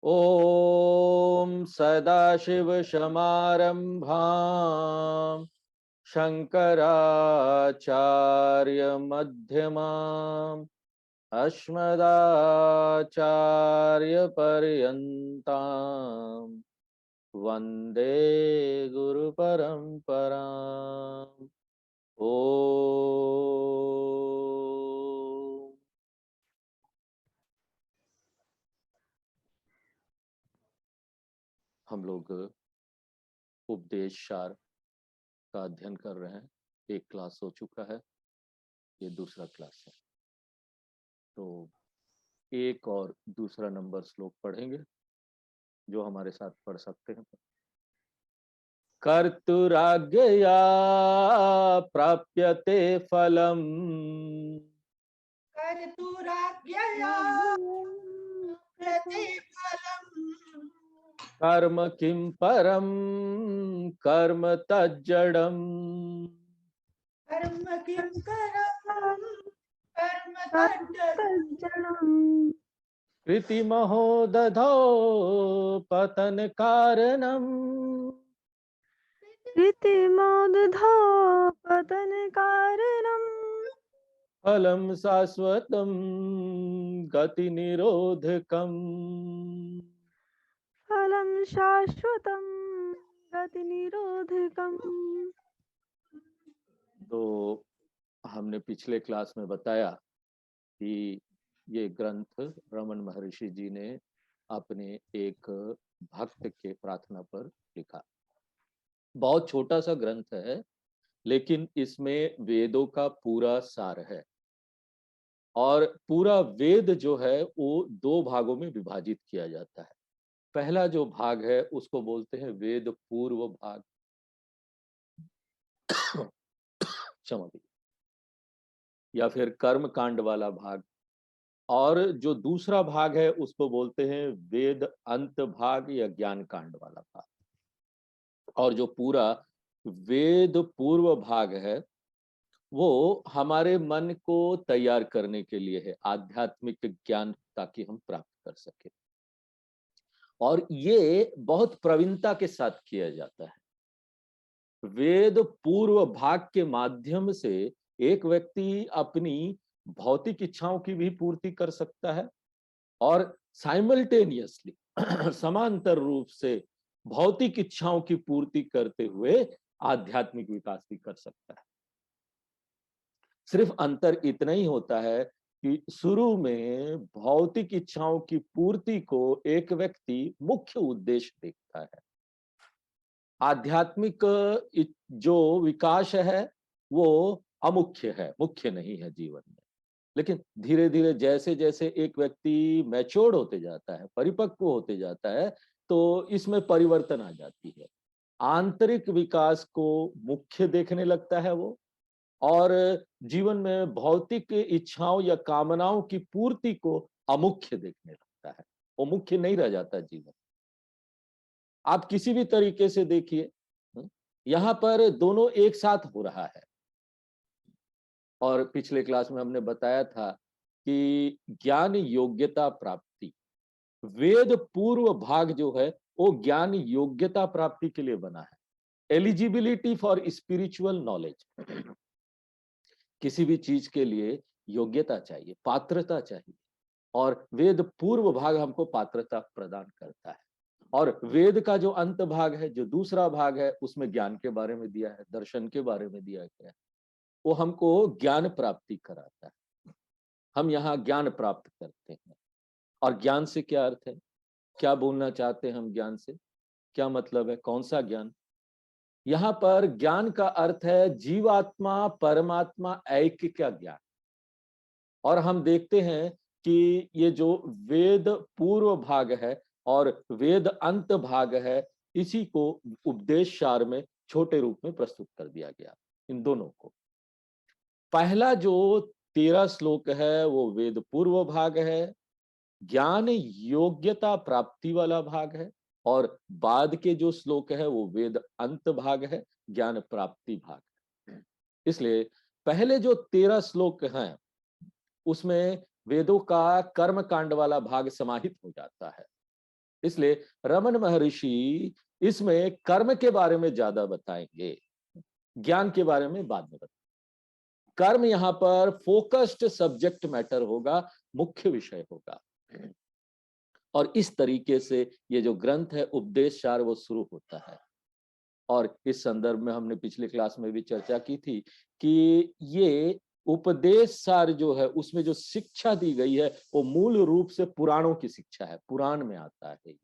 ॐ सदाशिवसमारम्भां शङ्कराचार्यमध्यमाम् अस्मदाचार्यपर्यन्तां वन्दे गुरुपरम्पराम्। ओ हम लोग उपदेश सार का अध्ययन कर रहे हैं। एक क्लास हो चुका है, ये दूसरा क्लास है। तो एक और दूसरा नंबर श्लोक पढ़ेंगे, जो हमारे साथ पढ़ सकते हैं। कर्तुराज्ञया प्राप्यते फलम् कर्तुराज्ञया प्रतिफलम् कर्म किं परम कर्म तज्जडम् कर्म किं करम् कर्म तज्जडम् कृतिमहो दधो पतन कारणम् कृतिमोदधो पतनकारणम् फलं शाश्वतं गति निरोधकम्। फलं शाश्वतं गतिनिरोधकम्। तो हमने पिछले क्लास में बताया कि ये ग्रंथ रमन महर्षि जी ने अपने एक भक्त के प्रार्थना पर लिखा। बहुत छोटा सा ग्रंथ है, लेकिन इसमें वेदों का पूरा सार है। और पूरा वेद जो है वो दो भागों में विभाजित किया जाता है। पहला जो भाग है उसको बोलते हैं वेद पूर्व भाग, क्षमा कीजिए, या फिर कर्म कांड वाला भाग। और जो दूसरा भाग है उसको बोलते हैं वेद अंत भाग या ज्ञान कांड वाला भाग। और जो पूरा वेद पूर्व भाग है वो हमारे मन को तैयार करने के लिए है, आध्यात्मिक ज्ञान ताकि हम प्राप्त कर सके। और ये बहुत प्रवीणता के साथ किया जाता है। वेद पूर्व भाग के माध्यम से एक व्यक्ति अपनी भौतिक इच्छाओं की भी पूर्ति कर सकता है और साइमल्टेनियसली समांतर रूप से भौतिक इच्छाओं की पूर्ति करते हुए आध्यात्मिक विकास भी कर सकता है। सिर्फ अंतर इतना ही होता है कि शुरू में भौतिक इच्छाओं की पूर्ति को एक व्यक्ति मुख्य उद्देश्य देखता है। आध्यात्मिक जो विकास है वो अमुख्य है, मुख्य नहीं है जीवन में। लेकिन धीरे धीरे जैसे जैसे एक व्यक्ति मैच्योर्ड होते जाता है, परिपक्व होते जाता है, तो इसमें परिवर्तन आ जाती है। आंतरिक विकास को मुख्य देखने लगता है वो, और जीवन में भौतिक इच्छाओं या कामनाओं की पूर्ति को अमुख्य देखने लगता है। वो मुख्य नहीं रह जाता जीवन। आप किसी भी तरीके से देखिए, यहां पर दोनों एक साथ हो रहा है। और पिछले क्लास में हमने बताया था कि ज्ञान योग्यता प्राप्ति, वेद पूर्व भाग जो है वो ज्ञान योग्यता प्राप्ति के लिए बना है। Eligibility for spiritual knowledge. किसी भी चीज के लिए योग्यता चाहिए, पात्रता चाहिए, और वेद पूर्व भाग हमको पात्रता प्रदान करता है। और वेद का जो अंत भाग है, जो दूसरा भाग है, उसमें ज्ञान के बारे में दिया है, दर्शन के बारे में दिया गया है। वो हमको ज्ञान प्राप्ति कराता है। हम यहाँ ज्ञान प्राप्त करते हैं। और ज्ञान से क्या अर्थ है, क्या बोलना चाहते हैं हम ज्ञान से, क्या मतलब है, कौन सा ज्ञान? यहाँ पर ज्ञान का अर्थ है जीवात्मा परमात्मा ऐक्य का ज्ञान। और हम देखते हैं कि ये जो वेद पूर्व भाग है और वेद अंत भाग है, इसी को उपदेश सार में छोटे रूप में प्रस्तुत कर दिया गया। इन दोनों को, पहला जो 13 श्लोक है वो वेद पूर्व भाग है, ज्ञान योग्यता प्राप्ति वाला भाग है। और बाद के जो श्लोक है वो वेद अंत भाग है, ज्ञान प्राप्ति भाग है। इसलिए पहले जो 13 श्लोक हैं उसमें वेदों का कर्म कांड वाला भाग समाहित हो जाता है। इसलिए रमन महर्षि इसमें कर्म के बारे में ज्यादा बताएंगे, ज्ञान के बारे में बाद में बताएंगे। कर्म यहाँ पर फोकस्ड सब्जेक्ट मैटर होगा, मुख्य विषय होगा। और इस तरीके से ये जो ग्रंथ है उपदेश सार वो शुरू होता है। और इस संदर्भ में हमने पिछले क्लास में भी चर्चा की थी कि ये उपदेश सार जो है उसमें जो शिक्षा दी गई है वो मूल रूप से पुराणों की शिक्षा है, पुराण में आता है।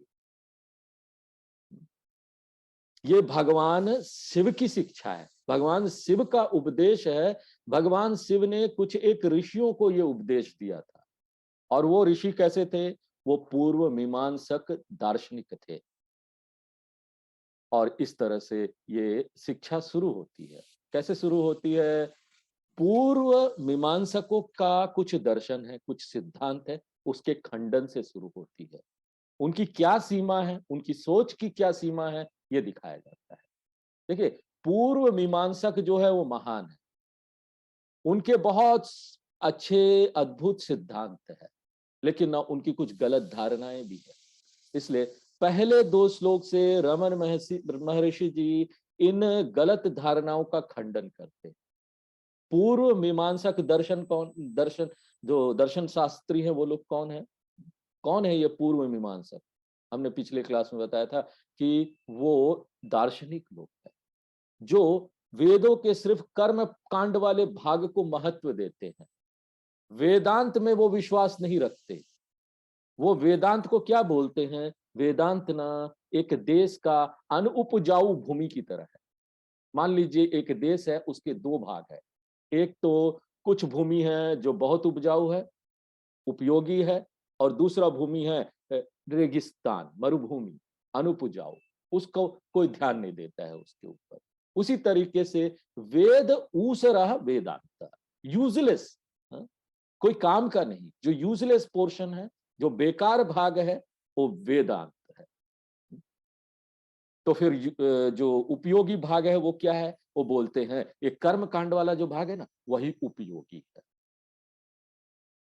ये भगवान शिव की शिक्षा है, भगवान शिव का उपदेश है। भगवान शिव ने कुछ एक ऋषियों को ये उपदेश दिया था, और वो ऋषि कैसे थे? वो पूर्व मीमांसक दार्शनिक थे। और इस तरह से ये शिक्षा शुरू होती है। कैसे शुरू होती है? पूर्व मीमांसकों का कुछ दर्शन है, कुछ सिद्धांत है, उसके खंडन से शुरू होती है। उनकी क्या सीमा है, उनकी सोच की क्या सीमा है, ये दिखाया जाता है। देखिए, पूर्व मीमांसक जो है वो महान है, उनके बहुत अच्छे अद्भुत सिद्धांत है, लेकिन ना उनकी कुछ गलत धारणाएं भी है। इसलिए पहले 2 श्लोक से रमन महर्षि जी इन गलत धारणाओं का खंडन करते हैं। पूर्व मीमांसक दर्शन जो दर्शन शास्त्री है वो लोग कौन है ये पूर्व मीमांसक? हमने पिछले क्लास में बताया था कि वो दार्शनिक लोग हैं जो वेदों के सिर्फ कर्म कांड वाले भाग को महत्व देते हैं। वेदांत में वो विश्वास नहीं रखते। वो वेदांत को क्या बोलते हैं? वेदांत ना एक देश का अनुपजाऊ भूमि की तरह है। मान लीजिए एक देश है, उसके 2 भाग है। एक तो कुछ भूमि है जो बहुत उपजाऊ है, उपयोगी है, और दूसरा भूमि है रेगिस्तान, मरुभूमि, अनुपजाऊ, उसको कोई ध्यान नहीं देता है उसके ऊपर। उसी तरीके से वेद ऊसरह वेदांत, यूजलेस, कोई काम का नहीं, जो यूजलेस पोर्शन है, जो बेकार भाग है, वो वेदांत है। तो फिर जो उपयोगी भाग है वो क्या है? वो बोलते हैं ये कर्म कांड वाला जो भाग है ना, वही उपयोगी है।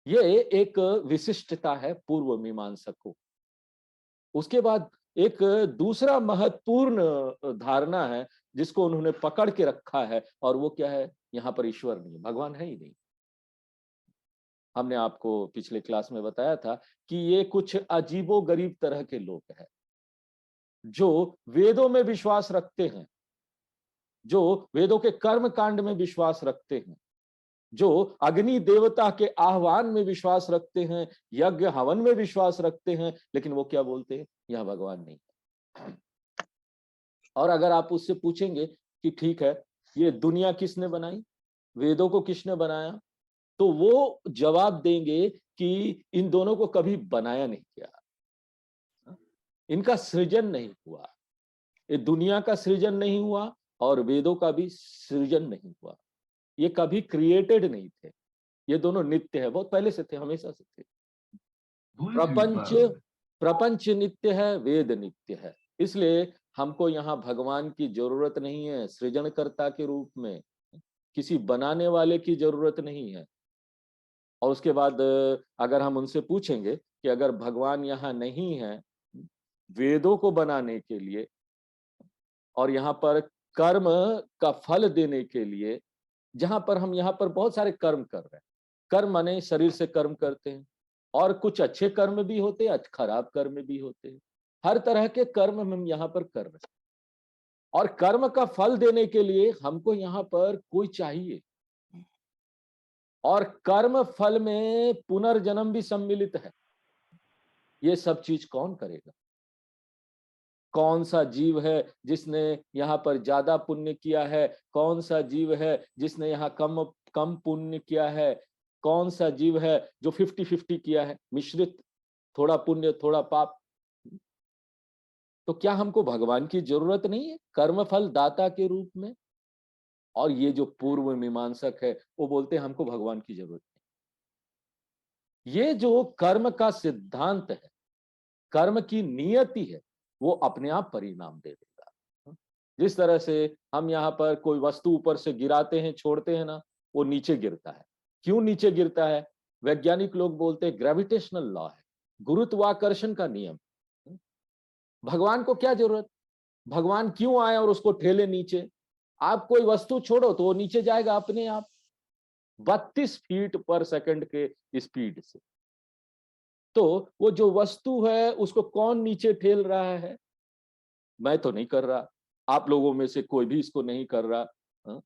ये एक विशिष्टता है पूर्व मीमांसकों। उसके बाद एक दूसरा महत्वपूर्ण धारणा है जिसको उन्होंने पकड़ के रखा है, और वो क्या है? यहाँ पर ईश्वर नहीं, भगवान है ही नहीं। हमने आपको पिछले क्लास में बताया था कि ये कुछ अजीबोगरीब तरह के लोग हैं जो वेदों में विश्वास रखते हैं, जो वेदों के कर्म कांड में विश्वास रखते हैं, जो अग्नि देवता के आह्वान में विश्वास रखते हैं, यज्ञ हवन में विश्वास रखते हैं, लेकिन वो क्या बोलते हैं? यहां भगवान नहीं है। और अगर आप उससे पूछेंगे कि ठीक है, ये दुनिया किसने बनाई, वेदों को किसने बनाया, तो वो जवाब देंगे कि इन दोनों को कभी बनाया नहीं गया, इनका सृजन नहीं हुआ। ये दुनिया का सृजन नहीं हुआ और वेदों का भी सृजन नहीं हुआ। ये कभी क्रिएटेड नहीं थे। ये दोनों नित्य है, बहुत पहले से थे, हमेशा से थे। प्रपंच नित्य है, वेद नित्य है। इसलिए हमको यहाँ भगवान की जरूरत नहीं है सृजनकर्ता के रूप में, किसी बनाने वाले की जरूरत नहीं है। और उसके बाद अगर हम उनसे पूछेंगे कि अगर भगवान यहाँ नहीं है वेदों को बनाने के लिए और यहाँ पर कर्म का फल देने के लिए, जहां पर हम यहाँ पर बहुत सारे कर्म कर रहे हैं, कर्म माने शरीर से कर्म करते हैं, और कुछ अच्छे कर्म भी होते हैं, खराब कर्म भी होते हैं। हर तरह के कर्म हम यहाँ पर कर रहे हैं, और कर्म का फल देने के लिए हमको यहाँ पर कोई चाहिए। और कर्म फल में पुनर्जन्म भी सम्मिलित है। ये सब चीज कौन करेगा? कौन सा जीव है जिसने यहाँ पर ज्यादा पुण्य किया है, कौन सा जीव है जिसने यहाँ कम कम पुण्य किया है, कौन सा जीव है जो 50-50 किया है, मिश्रित, थोड़ा पुण्य थोड़ा पाप। तो क्या हमको भगवान की जरूरत नहीं है कर्मफल दाता के रूप में? और ये जो पूर्व मीमांसक है वो बोलते हैं हमको भगवान की जरूरत नहीं। ये जो कर्म का सिद्धांत है, कर्म की नियति है, वो अपने आप परिणाम दे देगा। जिस तरह से हम यहाँ पर कोई वस्तु ऊपर से गिराते हैं, छोड़ते हैं ना, वो नीचे गिरता है। क्यों नीचे गिरता है? वैज्ञानिक लोग बोलते हैं ग्रेविटेशनल लॉ है, गुरुत्वाकर्षण का नियम। भगवान को क्या जरूरत, भगवान क्यों आए और उसको ठेले नीचे। आप कोई वस्तु छोड़ो तो वो नीचे जाएगा अपने आप 32 फीट पर सेकंड के स्पीड से। तो वो जो वस्तु है उसको कौन नीचे ठेल रहा है, मैं तो नहीं कर रहा, आप लोगों में से कोई भी इसको नहीं कर रहा। हाँ?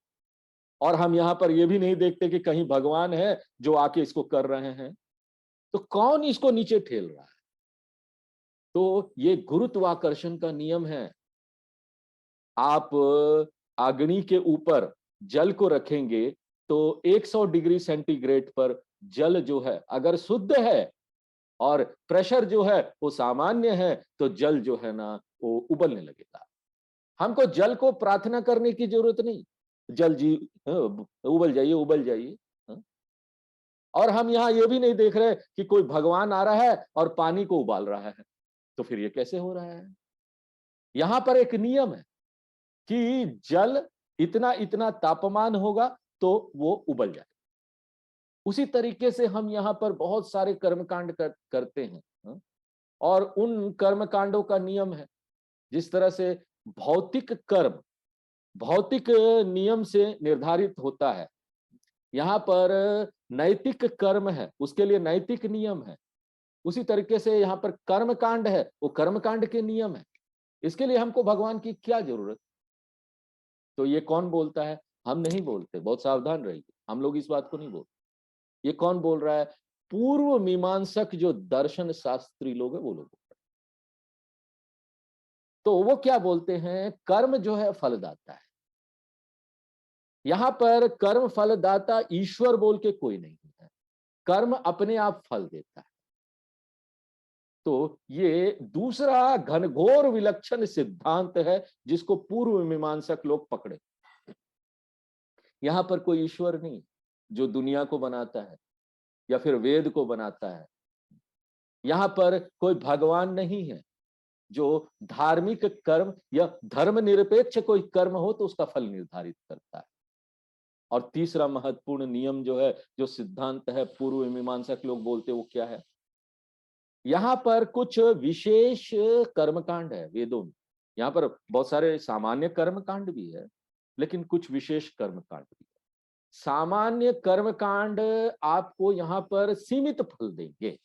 और हम यहां पर ये भी नहीं देखते कि कहीं भगवान है जो आके इसको कर रहे हैं, तो कौन इसको नीचे ठेल रहा है। तो ये गुरुत्वाकर्षण का नियम है। आप अग्नि के ऊपर जल को रखेंगे तो 100 डिग्री सेंटीग्रेड पर जल जो है अगर शुद्ध है और प्रेशर जो है वो सामान्य है तो जल जो है ना वो उबलने लगेगा। हमको जल को प्रार्थना करने की जरूरत नहीं, जल जी उबल जाइए उबल जाइए। और हम यहाँ ये भी नहीं देख रहे कि कोई भगवान आ रहा है और पानी को उबाल रहा है, तो फिर ये कैसे हो रहा है। यहां पर एक नियम है कि जल इतना इतना तापमान होगा तो वो उबल जाए। उसी तरीके से हम यहाँ पर बहुत सारे कर्मकांड करते हैं। और उन कर्मकांडों का नियम है, जिस तरह से भौतिक कर्म भौतिक नियम से निर्धारित होता है, यहाँ पर नैतिक कर्म है उसके लिए नैतिक नियम है। उसी तरीके से यहाँ पर कर्मकांड है वो कर्मकांड के नियम है। इसके लिए हमको भगवान की क्या जरूरत। तो ये कौन बोलता है, हम नहीं बोलते, बहुत सावधान रहिए, हम लोग इस बात को नहीं बोलते। ये कौन बोल रहा है, पूर्व मीमांसक जो दर्शन शास्त्री लोग है वो लोग। तो वो क्या बोलते हैं, कर्म जो है फलदाता है। यहां पर कर्म फलदाता ईश्वर बोल के कोई नहीं है, कर्म अपने आप फल देता है। तो ये दूसरा घनघोर विलक्षण सिद्धांत है जिसको पूर्व मीमांसक लोग पकड़े। यहां पर कोई ईश्वर नहीं जो दुनिया को बनाता है या फिर वेद को बनाता है। यहां पर कोई भगवान नहीं है जो धार्मिक कर्म या धर्मनिरपेक्ष कोई कर्म हो तो उसका फल निर्धारित करता है। और तीसरा महत्वपूर्ण नियम जो है, जो सिद्धांत है पूर्व मीमांसक लोग बोलते वो क्या है, यहां पर कुछ विशेष कर्मकांड है वेदों में। यहाँ पर बहुत सारे सामान्य कर्मकांड भी है लेकिन कुछ विशेष कर्मकांड भी है। सामान्य कर्मकांड आपको यहाँ पर सीमित फल देंगे,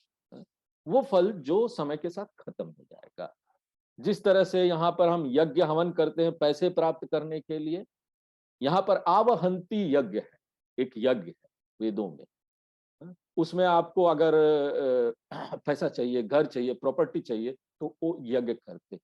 वो फल जो समय के साथ खत्म हो जाएगा। जिस तरह से यहाँ पर हम यज्ञ हवन करते हैं पैसे प्राप्त करने के लिए, यहाँ पर आवहंती यज्ञ है, एक यज्ञ है वेदों में। उसमें आपको अगर पैसा चाहिए, घर चाहिए, प्रॉपर्टी चाहिए तो वो यज्ञ करते।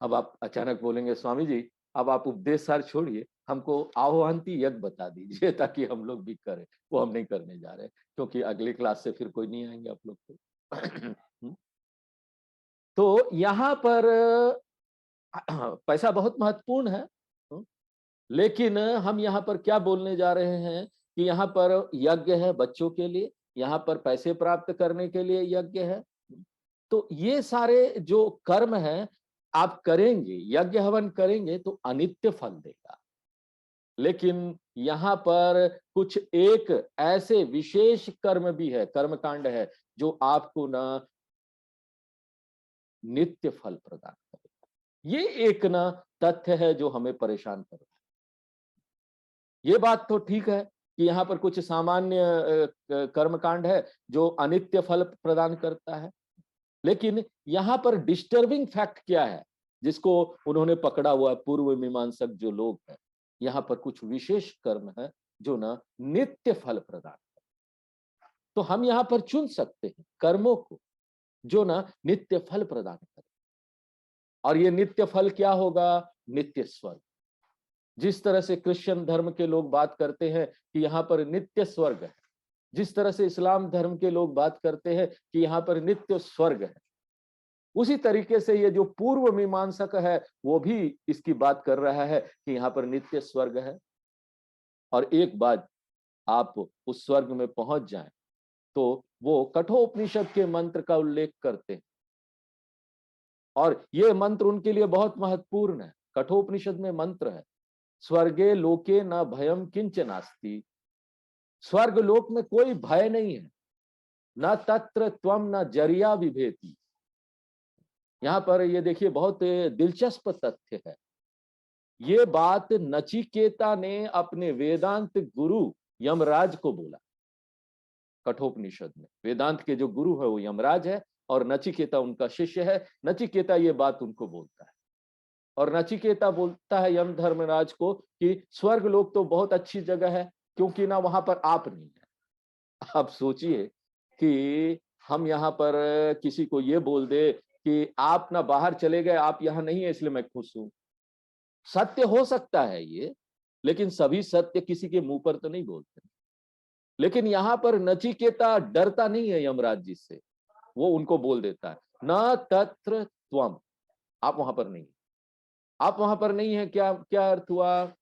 अब आप अचानक बोलेंगे स्वामी जी अब आप उपदेश सार छोड़िए, हमको आवहंती यज्ञ बता दीजिए ताकि हम लोग भी करें। वो हम नहीं करने जा रहे क्योंकि अगली क्लास से फिर कोई नहीं आएंगे आप लोग को। तो यहाँ पर पैसा बहुत महत्वपूर्ण है, लेकिन हम यहाँ पर क्या बोलने जा रहे हैं कि यहाँ पर यज्ञ है बच्चों के लिए, यहाँ पर पैसे प्राप्त करने के लिए यज्ञ है। तो ये सारे जो कर्म है आप करेंगे, यज्ञ हवन करेंगे तो अनित्य फल देगा। लेकिन यहाँ पर कुछ एक ऐसे विशेष कर्म भी है, कर्मकांड है जो आपको ना नित्य फल प्रदान करेगा। ये एक ना तथ्य है जो हमें परेशान कर रहा है। ये बात तो ठीक है कि यहाँ पर कुछ सामान्य कर्मकांड है जो अनित्य फल प्रदान करता है, लेकिन यहाँ पर डिस्टर्बिंग फैक्ट क्या है जिसको उन्होंने पकड़ा हुआ है पूर्व मीमांसक जो लोग हैं, यहाँ पर कुछ विशेष कर्म है जो ना नित्य फल प्रदान करता है। तो हम यहाँ पर चुन सकते हैं कर्मों को जो ना नित्य फल प्रदान करे। और ये नित्य फल क्या होगा, नित्य स्वर्ग। जिस तरह से क्रिश्चियन धर्म के लोग बात करते हैं कि यहाँ पर नित्य स्वर्ग है, जिस तरह से इस्लाम धर्म के लोग बात करते हैं कि यहाँ पर नित्य स्वर्ग है, उसी तरीके से ये जो पूर्व मीमांसक है वो भी इसकी बात कर रहा है कि यहाँ पर नित्य स्वर्ग है। और एक बात आप उस स्वर्ग में पहुंच जाएं तो वो कठोपनिषद के मंत्र का उल्लेख करते हैं और ये मंत्र उनके लिए बहुत महत्वपूर्ण है। कठोपनिषद में मंत्र है, स्वर्गे लोके न भयम किंच नास्ति। स्वर्ग लोक में कोई भय नहीं है, न तत्र त्वम न जरिया विभेति। यहाँ पर ये देखिए बहुत दिलचस्प तथ्य है। ये बात नचिकेता ने अपने वेदांत गुरु यमराज को बोला। कठोपनिषद में वेदांत के जो गुरु है वो यमराज है और नचिकेता उनका शिष्य है। नचिकेता ये बात उनको बोलता है और नचिकेता बोलता है यम धर्मराज को कि स्वर्ग लोक तो बहुत अच्छी जगह है, क्योंकि ना वहां पर आप नहीं है। आप सोचिए कि हम यहाँ पर किसी को ये बोल दे कि आप ना बाहर चले गए, आप यहाँ नहीं है इसलिए मैं खुश हूं। सत्य हो सकता है ये, लेकिन सभी सत्य किसी के मुंह पर तो नहीं बोलते। लेकिन यहां पर नचिकेता डरता नहीं है यमराज जी से, वो उनको बोल देता है न तत्र त्वम, आप वहां पर नहीं, आप वहां पर नहीं है। क्या क्या अर्थ हुआ?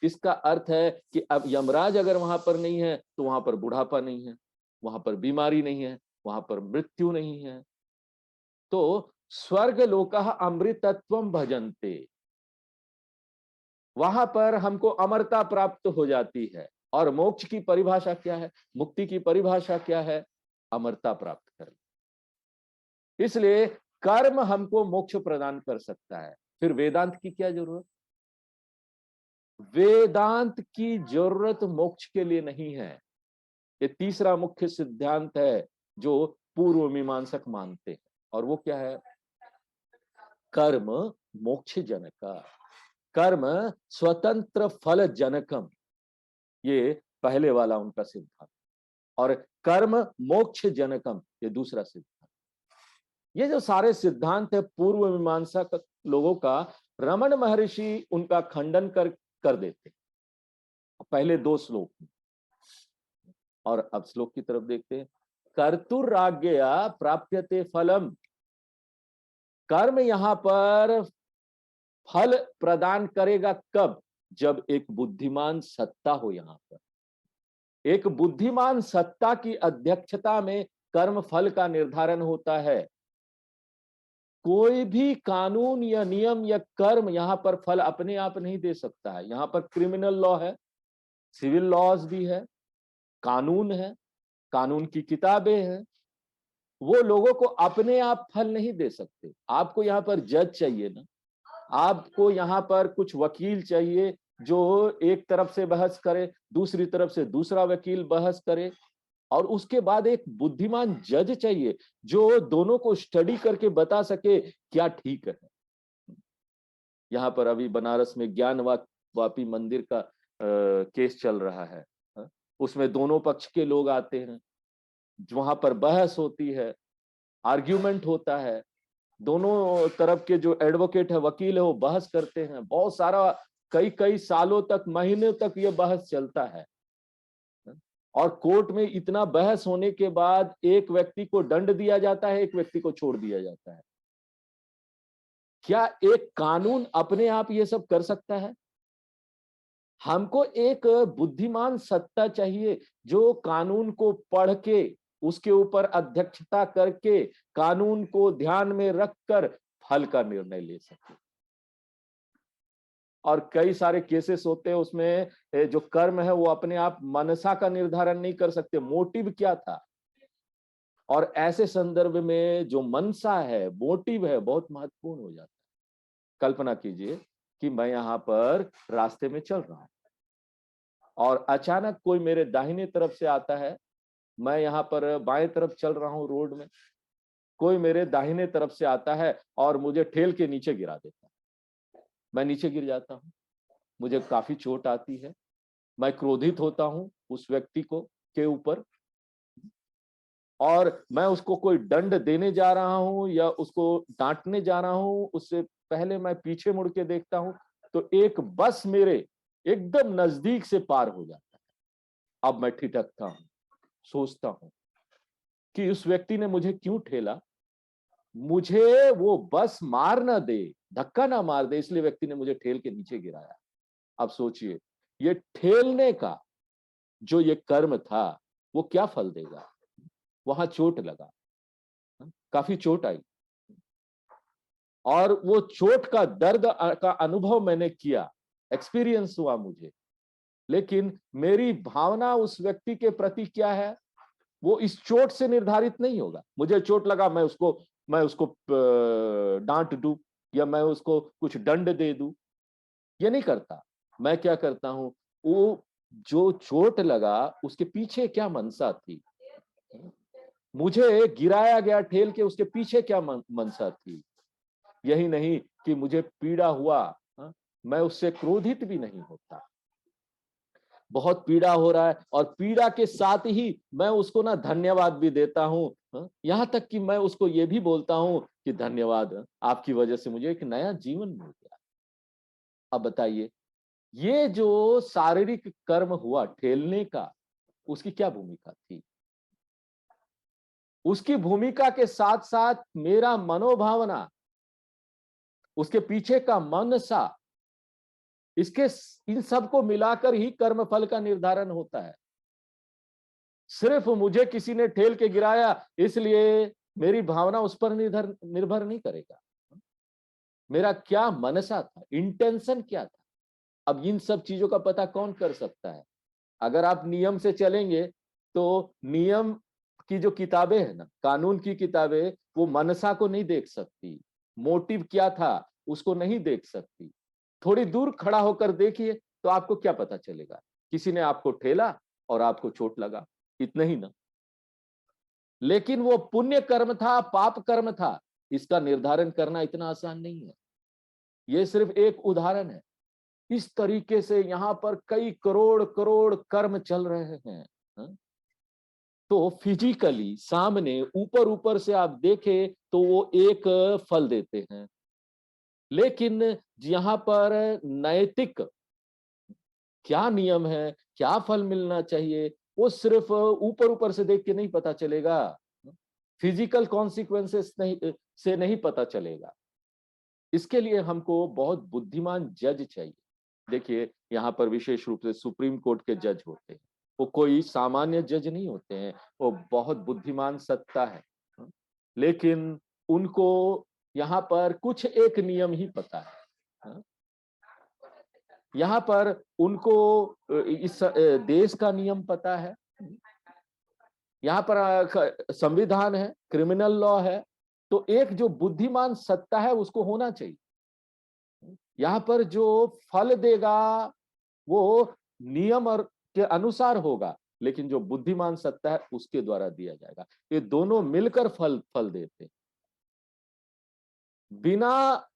इसका अर्थ है कि अब यमराज अगर वहां पर नहीं है तो वहां पर बुढ़ापा नहीं है, वहां पर बीमारी नहीं है, वहां पर मृत्यु नहीं है। तो स्वर्ग लोकः अमृतत्वम भजन्ते, वहां पर हमको अमरता प्राप्त हो जाती है। और मोक्ष की परिभाषा क्या है? मुक्ति की परिभाषा क्या है? अमरता प्राप्त करना। इसलिए कर्म हमको मोक्ष प्रदान कर सकता है। फिर वेदांत की क्या जरूरत? वेदांत की जरूरत मोक्ष के लिए नहीं है। ये तीसरा मुख्य सिद्धांत है जो पूर्व मीमांसक मानते हैं, और वो क्या है? कर्म मोक्ष जनका, कर्म स्वतंत्र फल जनकम, ये पहले वाला उनका सिद्धांत। और कर्म मोक्ष जनकम, ये दूसरा सिद्धांत। ये जो सारे सिद्धांत है पूर्व मीमांसा लोगों का, रमन महर्षि उनका खंडन कर देते पहले दो श्लोक में। और अब श्लोक की तरफ देखते हैं। कर्तुराज्ञया प्राप्यते फलम, कर्म यहां पर फल प्रदान करेगा कब? जब एक बुद्धिमान सत्ता हो। यहां पर एक बुद्धिमान सत्ता की अध्यक्षता में कर्म फल का निर्धारण होता है। कोई भी कानून या नियम या कर्म यहां पर फल अपने आप नहीं दे सकता है। यहां पर क्रिमिनल लॉ है, सिविल लॉज भी है, कानून है, कानून की किताबें हैं। वो लोगों को अपने आप फल नहीं दे सकते। आपको यहाँ पर जज चाहिए ना, आपको यहाँ पर कुछ वकील चाहिए जो एक तरफ से बहस करे, दूसरी तरफ से दूसरा वकील बहस करे, और उसके बाद एक बुद्धिमान जज चाहिए जो दोनों को स्टडी करके बता सके क्या ठीक है। यहाँ पर अभी बनारस में ज्ञान वापी मंदिर का केस चल रहा है। उसमें दोनों पक्ष के लोग आते हैं, वहां पर बहस होती है, आर्ग्यूमेंट होता है। दोनों तरफ के जो एडवोकेट है, वकील है, वो बहस करते हैं। बहुत सारा कई कई सालों तक, महीनों तक ये बहस चलता है। और कोर्ट में इतना बहस होने के बाद एक व्यक्ति को दंड दिया जाता है, एक व्यक्ति को छोड़ दिया जाता है। क्या एक कानून अपने आप ये सब कर सकता है? हमको एक बुद्धिमान सत्ता चाहिए जो कानून को पढ़ के, उसके ऊपर अध्यक्षता करके, कानून को ध्यान में रखकर फल का निर्णय ले सके। और कई सारे केसेस होते हैं उसमें जो कर्म है वो अपने आप मनसा का निर्धारण नहीं कर सकते, मोटिव क्या था। और ऐसे संदर्भ में जो मनसा है, मोटिव है, बहुत महत्वपूर्ण हो जाता है। कल्पना कीजिए कि मैं यहाँ पर रास्ते में चल रहा हूं और अचानक कोई मेरे दाहिने तरफ से आता है। मैं यहाँ पर बाएं तरफ चल रहा हूँ रोड में, कोई मेरे दाहिने तरफ से आता है और मुझे ठेल के नीचे गिरा देता है। मैं नीचे गिर जाता हूँ, मुझे काफी चोट आती है, मैं क्रोधित होता हूँ उस व्यक्ति को के ऊपर, और मैं उसको कोई दंड देने जा रहा हूँ या उसको डांटने जा रहा हूँ। उससे पहले मैं पीछे मुड़ के देखता हूँ तो एक बस मेरे एकदम नजदीक से पार हो जाता है। अब मैं ठिठकता हूँ, सोचता हूँ कि उस व्यक्ति ने मुझे क्यों ठेला, मुझे वो बस मार ना दे, धक्का ना मार दे, इसलिए व्यक्ति ने मुझे ठेल के नीचे गिराया। अब सोचिए, ये ठेलने का जो ये कर्म था वो क्या फल देगा? वहां चोट लगा, काफी चोट आई, और वो चोट का दर्द का अनुभव मैंने किया, एक्सपीरियंस हुआ मुझे। लेकिन मेरी भावना उस व्यक्ति के प्रति क्या है, वो इस चोट से निर्धारित नहीं होगा। मुझे चोट लगा, मैं उसको मैं उसको डांट दूं या मैं उसको कुछ दंड दे दूं, ये नहीं करता। मैं क्या करता हूं, वो जो चोट लगा उसके पीछे क्या मनसा थी, मुझे गिराया गया ठेल के, उसके पीछे क्या मनसा थी। यही नहीं कि मुझे पीड़ा हुआ, मैं उससे क्रोधित भी नहीं होता। बहुत पीड़ा हो रहा है और पीड़ा के साथ ही मैं उसको ना धन्यवाद भी देता हूं, यहां तक कि मैं उसको ये भी बोलता हूं कि धन्यवाद, आपकी वजह से मुझे एक नया जीवन मिल गया। अब बताइए, ये जो शारीरिक कर्म हुआ ठेलने का, उसकी क्या भूमिका थी? उसकी भूमिका के साथ साथ मेरा मनोभावना, उसके पीछे का मनसा, इसके इन सबको मिलाकर ही कर्म फल का निर्धारण होता है। सिर्फ मुझे किसी ने ठेल के गिराया इसलिए मेरी भावना उस पर निर्भर नहीं करेगा। मेरा क्या मनसा था, इंटेंशन क्या था। अब इन सब चीजों का पता कौन कर सकता है? अगर आप नियम से चलेंगे तो नियम की जो किताबें है ना, कानून की किताबें, वो मनसा को नहीं देख सकती, मोटिव क्या था उसको नहीं देख सकती। थोड़ी दूर खड़ा होकर देखिए तो आपको क्या पता चलेगा? किसी ने आपको ठेला और आपको चोट लगा, इतना ही ना। लेकिन वो पुण्य कर्म था, पाप कर्म था, इसका निर्धारण करना इतना आसान नहीं है। ये सिर्फ एक उदाहरण है। इस तरीके से यहाँ पर कई करोड़ करोड़ कर्म चल रहे हैं। हाँ? तो फिजिकली सामने ऊपर ऊपर से आप देखें तो वो एक फल देते हैं, लेकिन यहाँ पर नैतिक क्या नियम है, क्या फल मिलना चाहिए, वो सिर्फ ऊपर ऊपर से देख के नहीं पता चलेगा। फिजिकल कॉन्सिक्वेंसेस नहीं से नहीं पता चलेगा। इसके लिए हमको बहुत बुद्धिमान जज चाहिए। देखिए, यहाँ पर विशेष रूप से सुप्रीम कोर्ट के जज होते हैं, वो कोई सामान्य जज नहीं होते हैं, वो बहुत बुद्धिमान सत्ता है। लेकिन उनको यहाँ पर कुछ एक नियम ही पता है। यहाँ पर उनको इस देश का नियम पता है। यहाँ पर संविधान है, क्रिमिनल लॉ है। तो एक जो बुद्धिमान सत्ता है उसको होना चाहिए। यहाँ पर जो फल देगा वो नियम और के अनुसार होगा, लेकिन जो बुद्धिमान सत्ता है उसके द्वारा दिया जाएगा। ये दोनों मिलकर फल देते हैं। बिना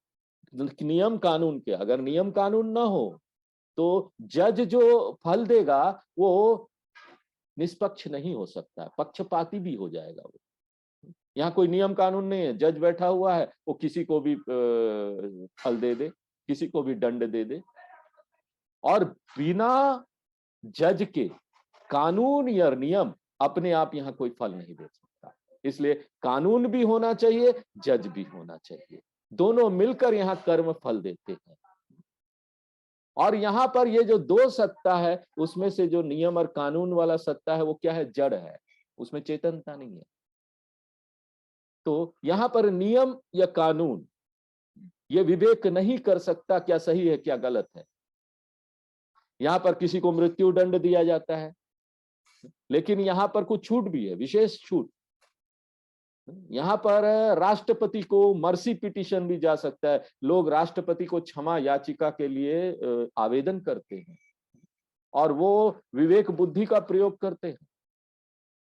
नियम कानून के, अगर नियम कानून ना हो तो जज जो फल देगा वो निष्पक्ष नहीं हो सकता, पक्षपाती भी हो जाएगा वो। यहाँ कोई नियम कानून नहीं है, जज बैठा हुआ है, वो किसी को भी फल दे दे, किसी को भी दंड दे दे। और बिना जज के कानून या नियम अपने आप यहाँ कोई फल नहीं दे सकता। इसलिए कानून भी होना चाहिए, जज भी होना चाहिए, दोनों मिलकर यहाँ कर्म फल देते हैं। और यहाँ पर ये जो दो सत्ता है, उसमें से जो नियम और कानून वाला सत्ता है वो क्या है? जड़ है, उसमें चेतनता नहीं है। तो यहाँ पर नियम या कानून ये विवेक नहीं कर सकता क्या सही है क्या गलत है। यहाँ पर किसी को मृत्यु दंड दिया जाता है, लेकिन यहाँ पर कुछ छूट भी है, विशेष छूट। यहाँ पर राष्ट्रपति को मर्सी पिटीशन भी जा सकता है। लोग राष्ट्रपति को क्षमा याचिका के लिए आवेदन करते हैं और वो विवेक बुद्धि का प्रयोग करते हैं।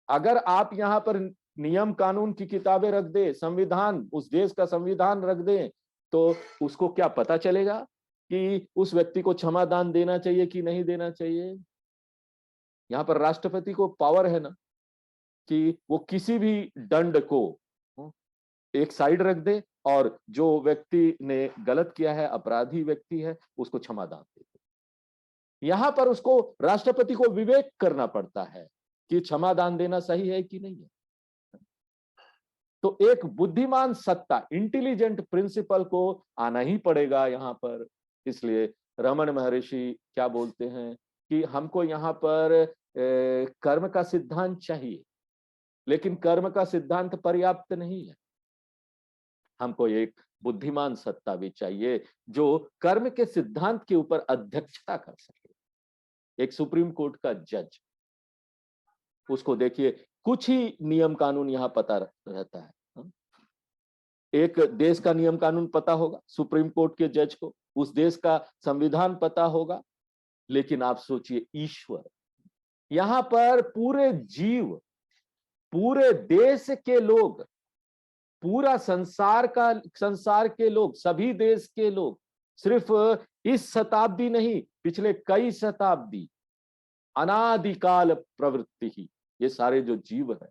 अगर आप यहाँ पर नियम कानून की किताबें रख दे, संविधान, उस देश का संविधान रख दें, तो उसको क्या पता चलेगा कि उस व्यक्ति को क्षमा दान देना चाहिए कि नहीं देना चाहिए? यहाँ पर राष्ट्रपति को पावर है ना कि वो किसी भी दंड को एक साइड रख दे और जो व्यक्ति ने गलत किया है, अपराधी व्यक्ति है, उसको क्षमा दान दे दे। यहाँ पर उसको राष्ट्रपति को विवेक करना पड़ता है कि क्षमा दान देना सही है कि नहीं है। तो एक बुद्धिमान सत्ता, इंटेलिजेंट प्रिंसिपल को आना ही पड़ेगा यहाँ पर। इसलिए रमन महर्षि क्या बोलते हैं कि हमको यहाँ पर कर्म का सिद्धांत चाहिए, लेकिन कर्म का सिद्धांत पर्याप्त नहीं है। हमको एक बुद्धिमान सत्ता भी चाहिए जो कर्म के सिद्धांत के ऊपर अध्यक्षता कर सके। एक सुप्रीम कोर्ट का जज, उसको देखिए कुछ ही नियम कानून यहाँ पता रहता है, एक देश का नियम कानून पता होगा सुप्रीम कोर्ट के जज को, उस देश का संविधान पता होगा, लेकिन आप सोचिए ईश्वर, यहां पर पूरे जीव, पूरे देश के लोग, पूरा संसार के लोग, सभी देश के लोग, सिर्फ इस शताब्दी नहीं, पिछले कई शताब्दी, अनादिकाल प्रवृत्ति ही ये सारे जो जीव है,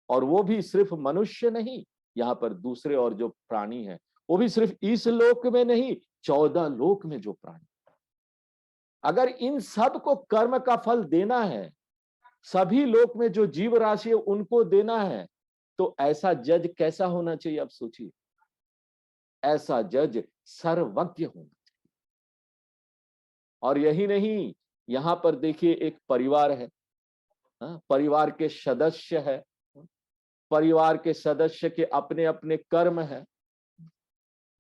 और वो भी सिर्फ मनुष्य नहीं, यहाँ पर दूसरे और जो प्राणी हैं, वो भी सिर्फ इस लोक में नहीं, 14 लोक में जो प्राणी, अगर इन सब को कर्म का फल देना है, सभी लोक में जो जीव राशि है उनको देना है, तो ऐसा जज कैसा होना चाहिए? आप सोचिए, ऐसा जज सर्वज्ञ होना चाहिए। और यही नहीं, यहां पर देखिए एक परिवार है, परिवार के सदस्य है, परिवार के सदस्य के अपने अपने कर्म है,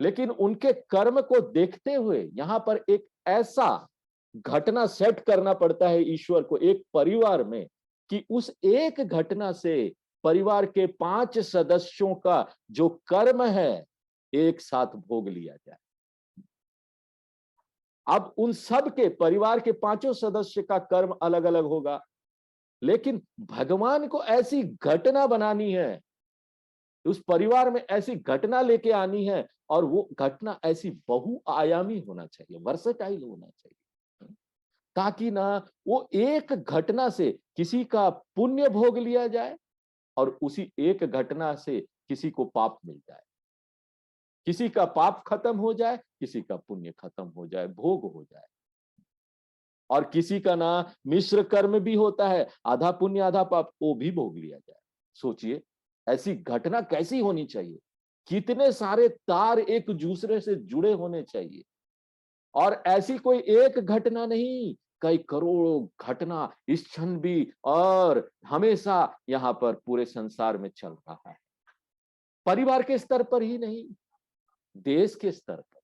लेकिन उनके कर्म को देखते हुए यहां पर एक ऐसा घटना सेट करना पड़ता है ईश्वर को एक परिवार में, कि उस एक घटना से परिवार के 5 सदस्यों का जो कर्म है एक साथ भोग लिया जाए। अब उन सब के परिवार के 5 सदस्य का कर्म अलग अलग होगा, लेकिन भगवान को ऐसी घटना बनानी है, उस परिवार में ऐसी घटना लेके आनी है, और वो घटना ऐसी बहुआयामी होना चाहिए, वर्सेटाइल होना चाहिए, ताकि ना वो एक घटना से किसी का पुण्य भोग लिया जाए और उसी एक घटना से किसी को पाप मिल जाए, किसी का पाप खत्म हो जाए, किसी का पुण्य खत्म हो जाए, भोग हो जाए। और किसी का ना मिश्र कर्म भी होता है, आधा पुण्य आधा पाप, वो भी भोग लिया जाए। सोचिए ऐसी घटना कैसी होनी चाहिए, कितने सारे तार एक दूसरे से जुड़े होने चाहिए, और ऐसी कोई एक घटना नहीं, कई करोड़ों घटना इस क्षण भी और हमेशा यहां पर पूरे संसार में चल रहा है। परिवार के स्तर पर ही नहीं, देश के स्तर पर,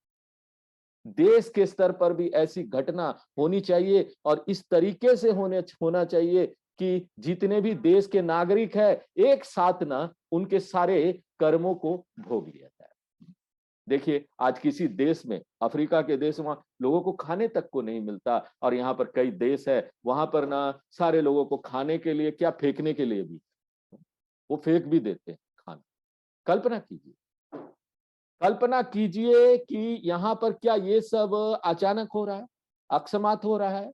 देश के स्तर पर भी ऐसी घटना होनी चाहिए, और इस तरीके से होना चाहिए कि जितने भी देश के नागरिक हैं एक साथ ना उनके सारे कर्मों को भोग लिया जाए। देखिए आज किसी देश में, अफ्रीका के देश, वहां लोगों को खाने तक को नहीं मिलता, और यहाँ पर कई देश है वहां पर ना सारे लोगों को खाने के लिए क्या, फेंकने के लिए भी वो फेंक भी देते हैं खाना। कल्पना कीजिए, कल्पना कीजिए कि यहाँ पर क्या ये सब अचानक हो रहा है, अकस्मात हो रहा है?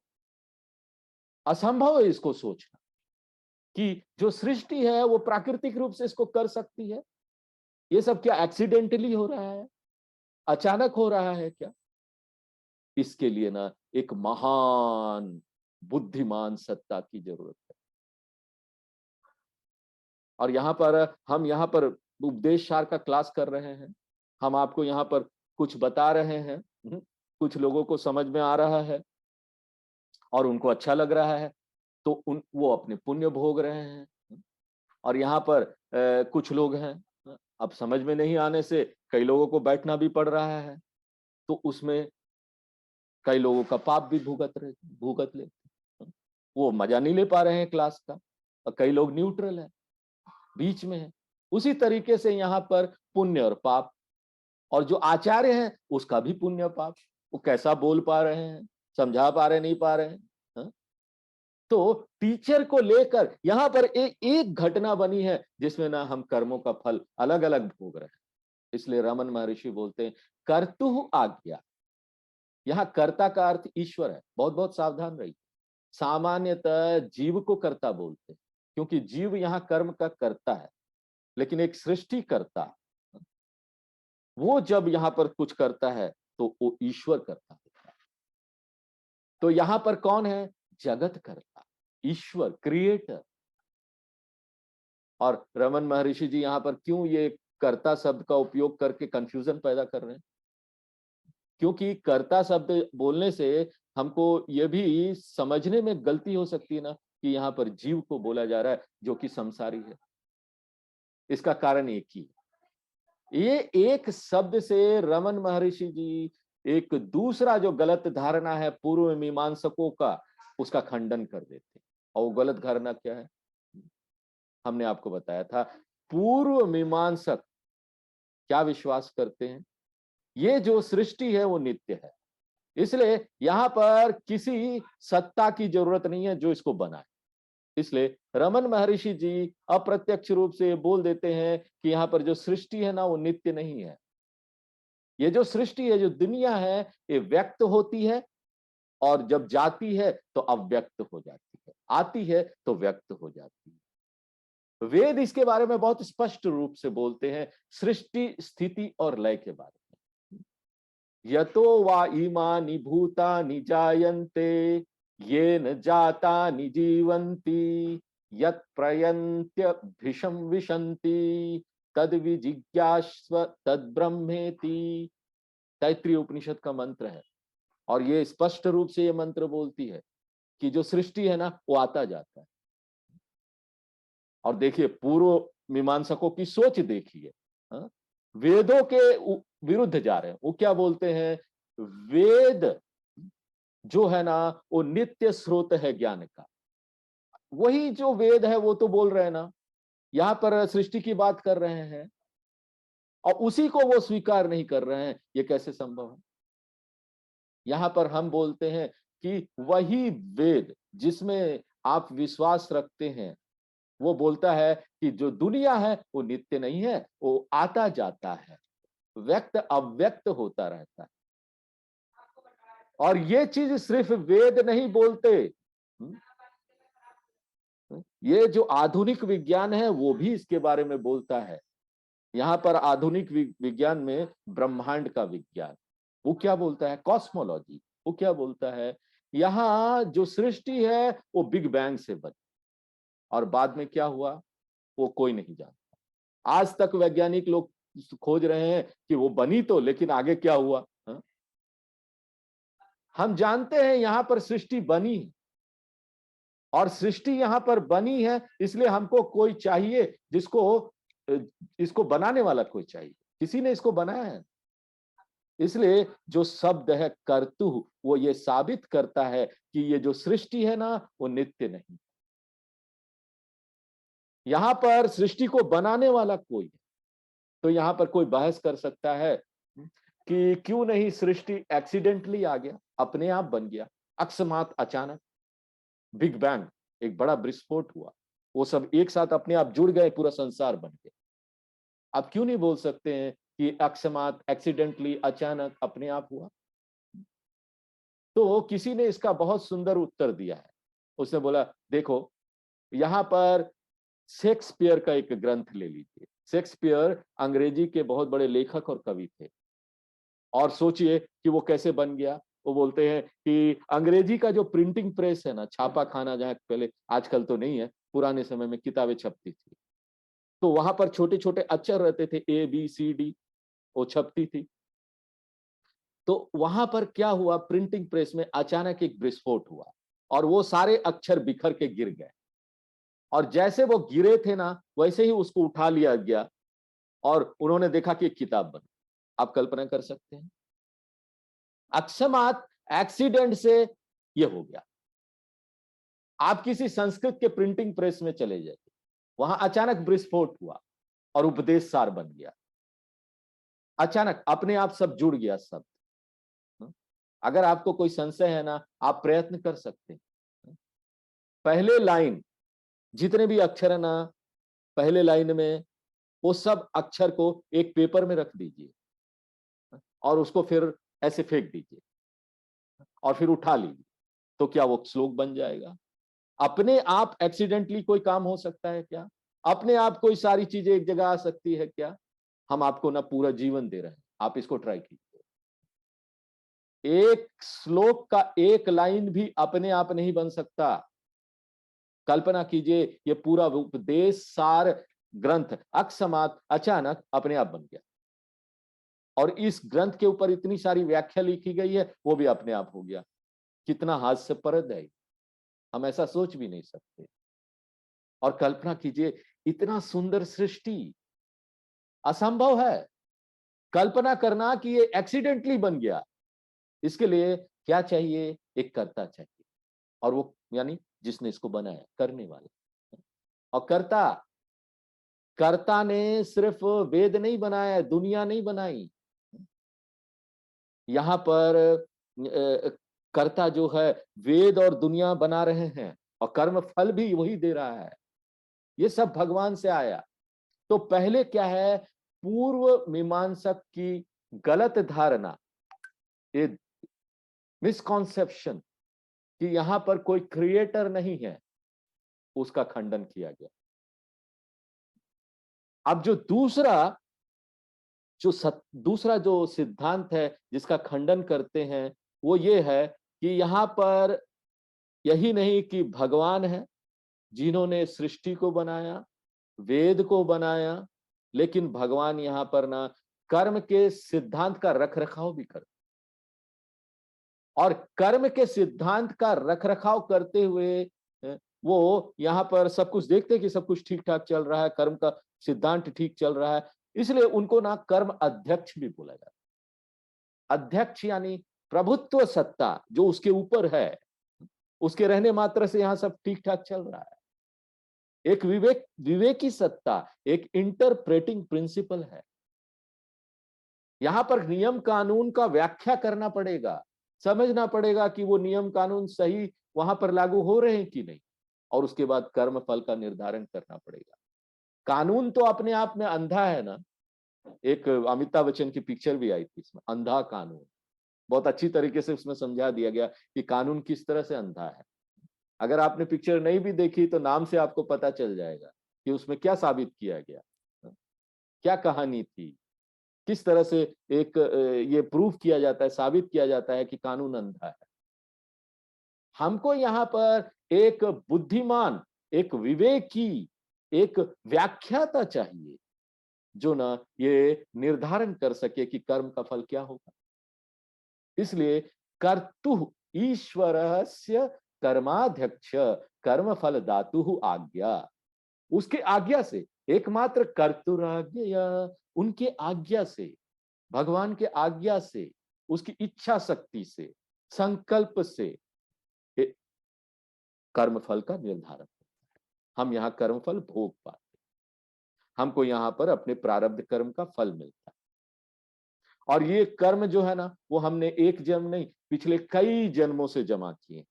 असंभव है इसको सोचना कि जो सृष्टि है वो प्राकृतिक रूप से इसको कर सकती है। ये सब क्या एक्सीडेंटली हो रहा है, अचानक हो रहा है क्या? इसके लिए ना एक महान बुद्धिमान सत्ता की जरूरत है। और हम यहाँ पर उपदेश सार का क्लास कर रहे हैं, हम आपको यहाँ पर कुछ बता रहे हैं, कुछ लोगों को समझ में आ रहा है और उनको अच्छा लग रहा है, तो वो अपने पुण्य भोग रहे हैं। और यहाँ पर कुछ लोग हैं, अब समझ में नहीं आने से कई लोगों को बैठना भी पड़ रहा है, तो उसमें कई लोगों का पाप भी भुगत लेते, वो मजा नहीं ले पा रहे हैं क्लास का, और कई लोग न्यूट्रल है, बीच में है। उसी तरीके से यहाँ पर पुण्य और पाप, और जो आचार्य हैं उसका भी पुण्य पाप, वो कैसा बोल पा रहे हैं, समझा पा रहे नहीं पा रहे हैं। तो टीचर को लेकर यहाँ पर एक घटना बनी है जिसमें ना हम कर्मों का फल अलग अलग भोग रहे हैं। इसलिए रमन महर्षि बोलते हैं कर्तु आज्ञा, यहाँ कर्ता का अर्थ ईश्वर है, बहुत बहुत सावधान रहिए। सामान्यतः जीव को कर्ता बोलते हैं, क्योंकि जीव यहाँ कर्म का कर्ता है, लेकिन एक सृष्टि करता, वो जब यहाँ पर कुछ करता है तो वो ईश्वर करता होता है। तो यहाँ पर कौन है? जगत करता, ईश्वर, क्रिएटर। और रमन महर्षि जी यहाँ पर क्यों ये कर्ता शब्द का उपयोग करके कंफ्यूजन पैदा कर रहे हैं? क्योंकि कर्ता शब्द बोलने से हमको ये भी समझने में गलती हो सकती है ना कि यहाँ पर जीव को बोला जा रहा है जो कि संसारी है। इसका कारण एक ही है, ये एक शब्द से रमन महर्षि जी एक दूसरा जो गलत धारणा है पूर्व मीमांसकों का, उसका खंडन कर देते। और वो गलत धारणा क्या है? हमने आपको बताया था, पूर्व मीमांसक क्या विश्वास करते हैं? ये जो सृष्टि है वो नित्य है, इसलिए यहां पर किसी सत्ता की जरूरत नहीं है जो इसको बनाए। इसलिए रमन महर्षि जी अप्रत्यक्ष रूप से बोल देते हैं कि यहाँ पर जो सृष्टि है ना वो नित्य नहीं है। ये जो सृष्टि है, जो दुनिया है, ये व्यक्त होती है और जब जाती है तो अव्यक्त हो जाती है, आती है तो व्यक्त हो जाती है। वेद इसके बारे में बहुत स्पष्ट रूप से बोलते हैं, सृष्टि स्थिति और लय के बारे में। यतो वा इमानि भूतानि जायन्ते येन जातानि जीवन्ति यत् प्रयन्त्य भिषं विशन्ति तद विजिज्ञास्व तद ब्रह्मेति। तैत्रीय उपनिषद का मंत्र है और ये स्पष्ट रूप से ये मंत्र बोलती है कि जो सृष्टि है ना वो आता जाता है। और देखिए पूर्व मीमांसकों की सोच देखिए, हाँ? वेदों के विरुद्ध जा रहे हैं। वो क्या बोलते हैं? वेद जो है ना वो नित्य स्रोत है ज्ञान का। वही जो वेद है वो तो बोल रहे हैं ना, यहां पर सृष्टि की बात कर रहे हैं और उसी को वो स्वीकार नहीं कर रहे हैं। ये कैसे संभव है? यहां पर हम बोलते हैं कि वही वेद जिसमें आप विश्वास रखते हैं वो बोलता है कि जो दुनिया है वो नित्य नहीं है, वो आता जाता है, व्यक्त अव्यक्त होता रहता है। और ये चीज सिर्फ वेद नहीं बोलते, ये जो आधुनिक विज्ञान है वो भी इसके बारे में बोलता है। यहाँ पर आधुनिक विज्ञान में ब्रह्मांड का विज्ञान वो क्या बोलता है? कॉस्मोलॉजी वो क्या बोलता है? यहाँ जो सृष्टि है वो बिग बैंग से बनी और बाद में क्या हुआ वो कोई नहीं जानता। आज तक वैज्ञानिक लोग खोज रहे हैं कि वो बनी तो, लेकिन आगे क्या हुआ? हा? हम जानते हैं यहां पर सृष्टि बनी है और सृष्टि यहां पर बनी है, इसलिए हमको कोई चाहिए जिसको इसको बनाने वाला कोई चाहिए। किसी ने इसको बनाया है, इसलिए जो शब्द है कर्तु वो ये साबित करता है कि ये जो सृष्टि है ना वो नित्य नहीं। यहां पर सृष्टि को बनाने वाला कोई है। तो यहां पर कोई बहस कर सकता है कि क्यों नहीं सृष्टि एक्सीडेंटली आ गया, अपने आप बन गया, अकस्मात अचानक बिग बैंग, एक बड़ा विस्फोट हुआ, वो सब एक साथ अपने आप जुड़ गए, पूरा संसार बन गया। आप क्यों नहीं बोल सकते हैं कि अकस्मात एक्सीडेंटली अचानक अपने आप हुआ? तो किसी ने इसका बहुत सुंदर उत्तर दिया है। उसने बोला देखो यहां पर शेक्सपियर का एक ग्रंथ ले लीजिए। शेक्सपियर अंग्रेजी के बहुत बड़े लेखक और कवि थे और सोचिए कि वो कैसे बन गया। वो बोलते हैं कि अंग्रेजी का जो प्रिंटिंग प्रेस है ना, छापा खाना, जहां पहले, आजकल तो नहीं है, पुराने समय में किताबें छपती थी, तो वहां पर छोटे छोटे अक्षर रहते थे, ABCD, वो छपती थी। तो वहां पर क्या हुआ, प्रिंटिंग प्रेस में अचानक एक विस्फोट हुआ और वो सारे अक्षर बिखर के गिर गए और जैसे वो गिरे थे ना वैसे ही उसको उठा लिया गया और उन्होंने देखा कि एक किताब बनी। आप कल्पना कर सकते हैं, अकस्मात एक्सीडेंट से ये हो गया। आप किसी संस्कृत के प्रिंटिंग प्रेस में चले जाइए, वहां अचानक विस्फोट हुआ और उपदेश सार बन गया। अचानक अपने आप सब जुड़ गया सब। अगर आपको कोई संशय है ना, आप प्रयत्न कर सकते हैं। पहले लाइन जितने भी अक्षर है ना, पहले लाइन में वो सब अक्षर को एक पेपर में रख दीजिए और उसको फिर ऐसे फेंक दीजिए और फिर उठा लीजिए, तो क्या वो श्लोक बन जाएगा? अपने आप एक्सीडेंटली कोई काम हो सकता है क्या? अपने आप कोई सारी चीजें एक जगह आ सकती है क्या? हम आपको ना पूरा जीवन दे रहे हैं, आप इसको ट्राई कीजिए। एक श्लोक का एक लाइन भी अपने आप नहीं बन सकता। कल्पना कीजिए ये पूरा उपदेश सार ग्रंथ अकस्मात अचानक अपने आप बन गया और इस ग्रंथ के ऊपर इतनी सारी व्याख्या लिखी गई है वो भी अपने आप हो गया। कितना हास्यप्रद है, हम ऐसा सोच भी नहीं सकते। और कल्पना कीजिए इतना सुंदर सृष्टि, असंभव है कल्पना करना कि ये एक्सीडेंटली बन गया। इसके लिए क्या चाहिए? एक कर्ता चाहिए, और वो यानी जिसने इसको बनाया, करने वाला। और कर्ता कर्ता ने सिर्फ वेद नहीं बनाया, दुनिया नहीं बनाई। यहाँ पर कर्ता जो है वेद और दुनिया बना रहे हैं और कर्म फल भी वही दे रहा है। ये सब भगवान से आया। तो पहले क्या है, पूर्व मीमांसक की गलत धारणा, ये मिसकॉन्सेप्शन कि यहां पर कोई क्रिएटर नहीं है, उसका खंडन किया गया। अब जो दूसरा जो सिद्धांत है जिसका खंडन करते हैं, वो ये है कि यहां पर यही नहीं कि भगवान है जिन्होंने सृष्टि को बनाया, वेद को बनाया, लेकिन भगवान यहां पर ना कर्म के सिद्धांत का रखरखाव भी करते, और कर्म के सिद्धांत का रखरखाव करते हुए वो यहाँ पर सब कुछ देखते कि सब कुछ ठीक ठाक चल रहा है, कर्म का सिद्धांत ठीक चल रहा है, इसलिए उनको ना कर्म अध्यक्ष भी बोला जाता है। अध्यक्ष यानी प्रभुत्व सत्ता जो उसके ऊपर है, उसके रहने मात्र से यहाँ सब ठीक ठाक चल रहा है। एक विवेकी सत्ता, एक इंटरप्रेटिंग प्रिंसिपल है। यहां पर नियम कानून का व्याख्या करना पड़ेगा, समझना पड़ेगा कि वो नियम कानून सही वहां पर लागू हो रहे हैं कि नहीं, और उसके बाद कर्म फल का निर्धारण करना पड़ेगा। कानून तो अपने आप में अंधा है ना। एक अमिताभ बच्चन की पिक्चर भी आई थी इसमें, अंधा कानून। बहुत अच्छी तरीके से उसमें समझा दिया गया कि कानून किस तरह से अंधा है। अगर आपने पिक्चर नहीं भी देखी तो नाम से आपको पता चल जाएगा कि उसमें क्या साबित किया गया, क्या कहानी थी, किस तरह से एक ये प्रूफ किया जाता है, साबित किया जाता है कि कानून अंधा है। हमको यहाँ पर एक बुद्धिमान, एक विवेकी, एक व्याख्याता चाहिए जो ना ये निर्धारण कर सके कि कर्म का फल क्या होगा। इसलिए कर्तु ईश्वरस्य कर्माध्यक्ष कर्म फल दातु आज्ञा, उसके आज्ञा से, एकमात्र कर्तुराज्ञया, उनके आज्ञा से, भगवान के आज्ञा से, उसकी इच्छा शक्ति से, संकल्प से कर्म फल का निर्धारण होता है। हम यहाँ कर्म फल भोग पाते, हमको यहाँ पर अपने प्रारब्ध कर्म का फल मिलता है। और ये कर्म जो है ना, वो हमने एक जन्म नहीं, पिछले कई जन्मों से जमा किए।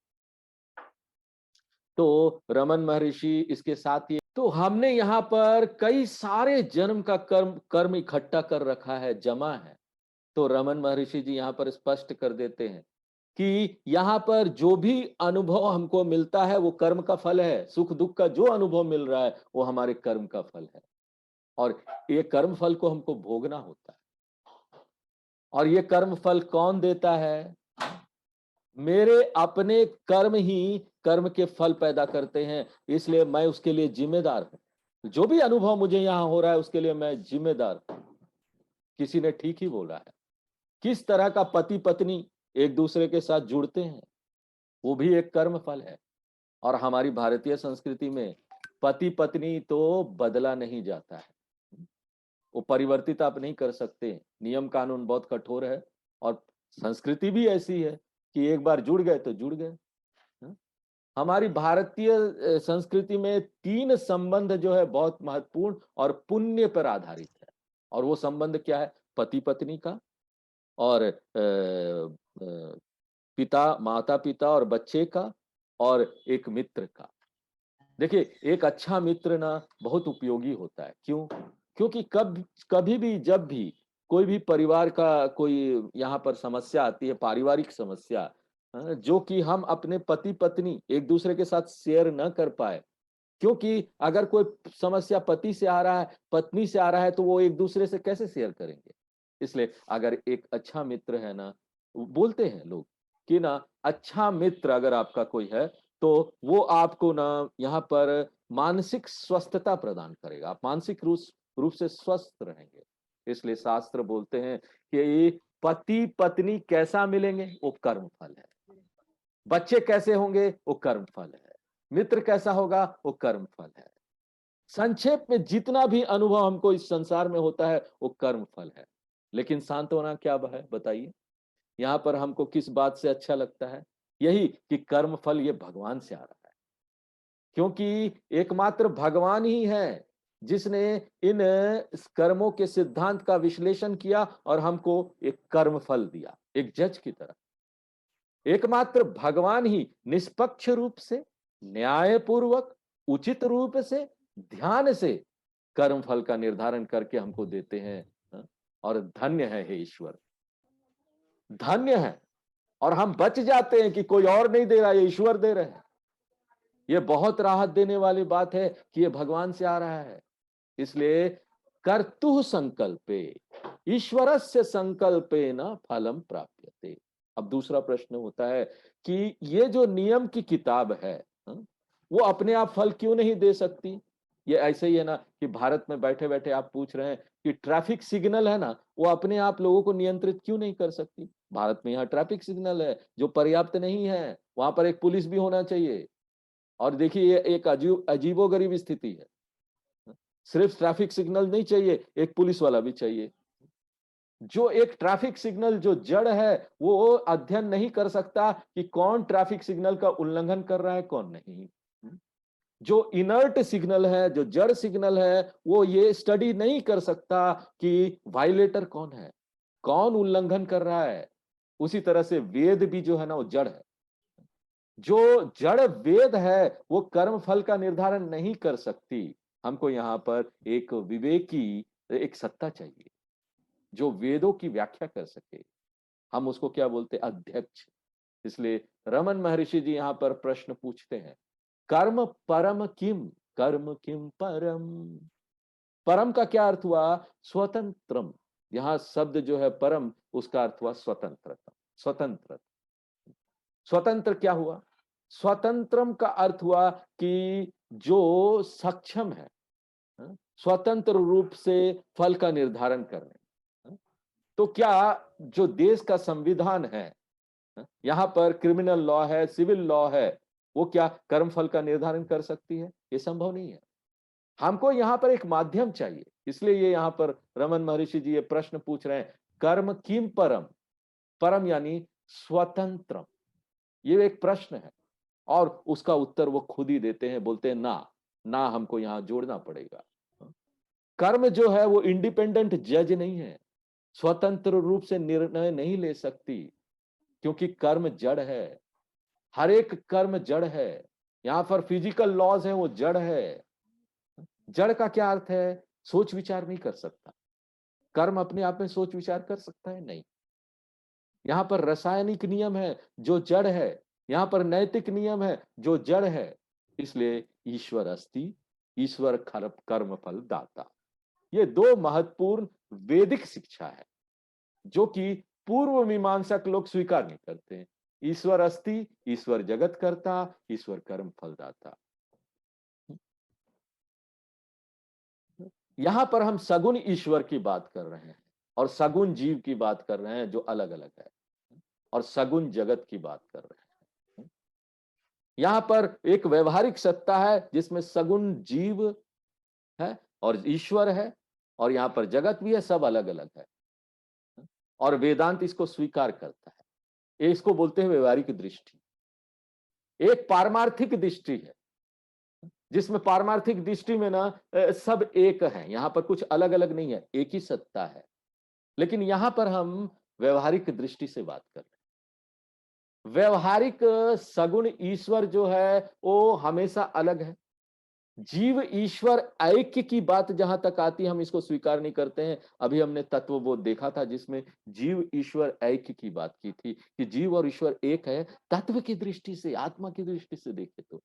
तो रमन महर्षि इसके साथ ही, तो हमने यहाँ पर कई सारे जन्म का कर्म इकट्ठा कर रखा है, जमा है। तो रमन महर्षि जी यहाँ पर स्पष्ट कर देते हैं कि यहाँ पर जो भी अनुभव हमको मिलता है वो कर्म का फल है। सुख दुख का जो अनुभव मिल रहा है वो हमारे कर्म का फल है, और ये कर्म फल को हमको भोगना होता है। और ये कर्म फल कौन देता है? मेरे अपने कर्म ही कर्म के फल पैदा करते हैं, इसलिए मैं उसके लिए जिम्मेदार हूं। जो भी अनुभव मुझे यहाँ हो रहा है उसके लिए मैं जिम्मेदार हूं। किसी ने ठीक ही बोला है, किस तरह का पति पत्नी एक दूसरे के साथ जुड़ते हैं वो भी एक कर्म फल है। और हमारी भारतीय संस्कृति में पति पत्नी तो बदला नहीं जाता है, वो परिवर्तित आप नहीं कर सकते। नियम कानून बहुत कठोर है, और संस्कृति भी ऐसी है कि एक बार जुड़ गए तो जुड़ गए। हमारी भारतीय संस्कृति में 3 संबंध जो है बहुत महत्वपूर्ण और पुण्य पर आधारित है। और वो संबंध क्या है? पति पत्नी का, और पिता, माता पिता और बच्चे का, और एक मित्र का। देखिए, एक अच्छा मित्र ना बहुत उपयोगी होता है। क्यों? क्योंकि कभी भी जब भी कोई भी परिवार का कोई यहाँ पर समस्या आती है, पारिवारिक समस्या, जो कि हम अपने पति पत्नी एक दूसरे के साथ शेयर न कर पाए, क्योंकि अगर कोई समस्या पति से आ रहा है, पत्नी से आ रहा है, तो वो एक दूसरे से कैसे शेयर करेंगे? इसलिए अगर एक अच्छा मित्र है ना, बोलते हैं लोग कि ना अच्छा मित्र अगर आपका कोई है तो वो आपको ना यहाँ पर मानसिक स्वस्थता प्रदान करेगा, आप मानसिक रूप से स्वस्थ रहेंगे। इसलिए शास्त्र बोलते हैं कि पति पत्नी कैसा मिलेंगे? वो कर्म फल है। बच्चे कैसे होंगे? वो कर्म फल है। मित्र कैसा होगा? वो कर्म फल है। संक्षेप में जितना भी अनुभव हमको इस संसार में होता है वो कर्म फल है। लेकिन सांत्वना क्या है बताइए? यहाँ पर हमको किस बात से अच्छा लगता है? यही कि कर्म फल ये भगवान से आ रहा है, क्योंकि एकमात्र भगवान ही है जिसने इन कर्मों के सिद्धांत का विश्लेषण किया और हमको एक कर्म फल दिया, एक जज की तरह। एकमात्र भगवान ही निष्पक्ष रूप से, न्यायपूर्वक, उचित रूप से, ध्यान से कर्म फल का निर्धारण करके हमको देते हैं। और धन्य है हे ईश्वर, धन्य है। और हम बच जाते हैं कि कोई और नहीं दे रहा, ये ईश्वर दे रहे हैं। ये बहुत राहत देने वाली बात है कि ये भगवान से आ रहा है। इसलिए कर्तुः संकल्पे ईश्वरस्य संकल्पेन फलम प्राप्यते। अब दूसरा प्रश्न होता है कि ये जो नियम की किताब है, वो अपने आप फल क्यों नहीं दे सकती? ये ऐसे ही है ना कि भारत में बैठे बैठे आप पूछ रहे हैं कि ट्रैफिक सिग्नल है ना, वो अपने आप लोगों को नियंत्रित क्यों नहीं कर सकती? भारत में यहाँ ट्रैफिक सिग्नल है जो पर्याप्त नहीं है, वहां पर एक पुलिस भी होना चाहिए। और देखिए ये एक अजीबोगरीब स्थिति है, सिर्फ ट्रैफिक सिग्नल नहीं चाहिए, एक पुलिस वाला भी चाहिए। जो एक ट्रैफिक सिग्नल जो जड़ है वो अध्ययन नहीं कर सकता कि कौन ट्रैफिक सिग्नल का उल्लंघन कर रहा है, कौन नहीं। जो इनर्ट सिग्नल है, जो जड़ सिग्नल है, वो ये स्टडी नहीं कर सकता कि वायलेटर कौन है, कौन उल्लंघन कर रहा है। उसी तरह से वेद भी जो है ना वो जड़ है। जो जड़ वेद है वो कर्म फल का निर्धारण नहीं कर सकती। हमको यहाँ पर एक विवेकी, एक सत्ता चाहिए जो वेदों की व्याख्या कर सके। हम उसको क्या बोलते हैं? अध्यक्ष। इसलिए रमन महर्षि जी यहाँ पर प्रश्न पूछते हैं, कर्म परम किम, कर्म किम परम। परम का क्या अर्थ हुआ? स्वतंत्रम। यहाँ शब्द जो है परम, उसका अर्थ हुआ स्वतंत्रता, स्वतंत्र। स्वतंत्र क्या हुआ? स्वतंत्रम का अर्थ हुआ कि जो सक्षम है स्वतंत्र रूप से फल का निर्धारण करने। तो क्या जो देश का संविधान है, यहां पर क्रिमिनल लॉ है, सिविल लॉ है, वो क्या कर्म फल का निर्धारण कर सकती है? ये संभव नहीं है। हमको यहाँ पर एक माध्यम चाहिए। इसलिए ये यहाँ पर रमन महर्षि जी ये प्रश्न पूछ रहे हैं, कर्म किम परम। परम यानी स्वतंत्रम, ये एक प्रश्न है और उसका उत्तर वो खुद ही देते हैं। बोलते हैं ना, ना हमको यहाँ जोड़ना पड़ेगा। कर्म जो है वो इंडिपेंडेंट जज नहीं है, स्वतंत्र रूप से निर्णय नहीं ले सकती, क्योंकि कर्म जड़ है। हर एक कर्म जड़ है। यहाँ पर फिजिकल लॉज है, वो जड़ है। जड़ का क्या अर्थ है? सोच विचार नहीं कर सकता। कर्म अपने आप में सोच विचार कर सकता है? नहीं। यहाँ पर रासायनिक नियम है जो जड़ है, यहाँ पर नैतिक नियम है जो जड़ है। इसलिए ईश्वर अस्ति, ईश्वर कर्म फल दाता। ये दो महत्वपूर्ण वैदिक शिक्षा है जो कि पूर्व मीमांसक लोग स्वीकार नहीं करते हैं। ईश्वर अस्ति, ईश्वर जगत करता, ईश्वर कर्म फल दाता। यहां पर हम सगुण ईश्वर की बात कर रहे हैं और सगुण जीव की बात कर रहे हैं जो अलग अलग है, और सगुण जगत की बात कर रहे हैं। यहां पर एक व्यवहारिक सत्ता है जिसमें सगुण जीव है और ईश्वर है, और यहां पर जगत भी है, सब अलग अलग है। और वेदांत इसको स्वीकार करता है। इसको बोलते हैं व्यवहारिक दृष्टि। एक पारमार्थिक दृष्टि है जिसमें पारमार्थिक दृष्टि में ना सब एक है, यहां पर कुछ अलग अलग नहीं है, एक ही सत्ता है। लेकिन यहां पर हम व्यवहारिक दृष्टि से बात कर रहे हैं। व्यवहारिक सगुण ईश्वर जो है वो हमेशा अलग है। जीव ईश्वर ऐक्य की बात जहां तक आती है हम इसको स्वीकार नहीं करते हैं। अभी हमने तत्वबोध देखा था जिसमें जीव ईश्वर ऐक्य की बात की थी कि जीव और ईश्वर एक है तत्व की दृष्टि से, आत्मा की दृष्टि से देखे तो।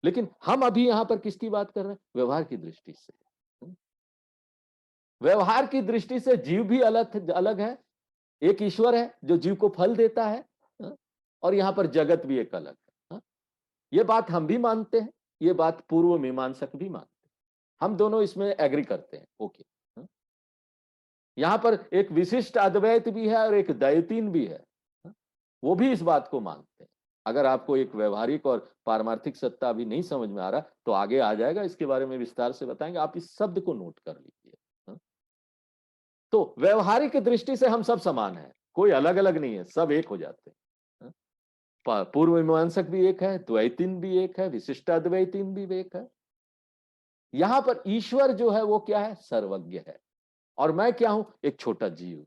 लेकिन हम अभी यहां पर किसकी बात कर रहे हैं? व्यवहार की दृष्टि से। व्यवहार की दृष्टि से जीव भी अलग अलग है। एक ईश्वर है जो जीव को फल देता है, और यहां पर जगत भी एक अलग है। ये बात हम भी मानते हैं, ये बात पूर्व मीमांसक भी मानते हैं। हम दोनों इसमें एग्री करते हैं। ओके, यहां पर एक विशिष्ट अद्वैत भी है और एक द्वैतीन भी है, वो भी इस बात को मानते हैं। अगर आपको एक व्यवहारिक और पारमार्थिक सत्ता अभी नहीं समझ में आ रहा तो आगे आ जाएगा, इसके बारे में विस्तार से बताएंगे। आप इस शब्द को नोट कर लीजिए। तो व्यवहारिक दृष्टि से हम सब समान हैं, कोई अलग अलग नहीं है, सब एक हो जाते हैं। पूर्व मीमांसक भी एक है, द्वैतीन भी एक है, विशिष्टाद्वैतीन भी एक है। यहां पर ईश्वर जो है वो क्या है, सर्वज्ञ है। और मैं क्या हूं, एक छोटा जीव।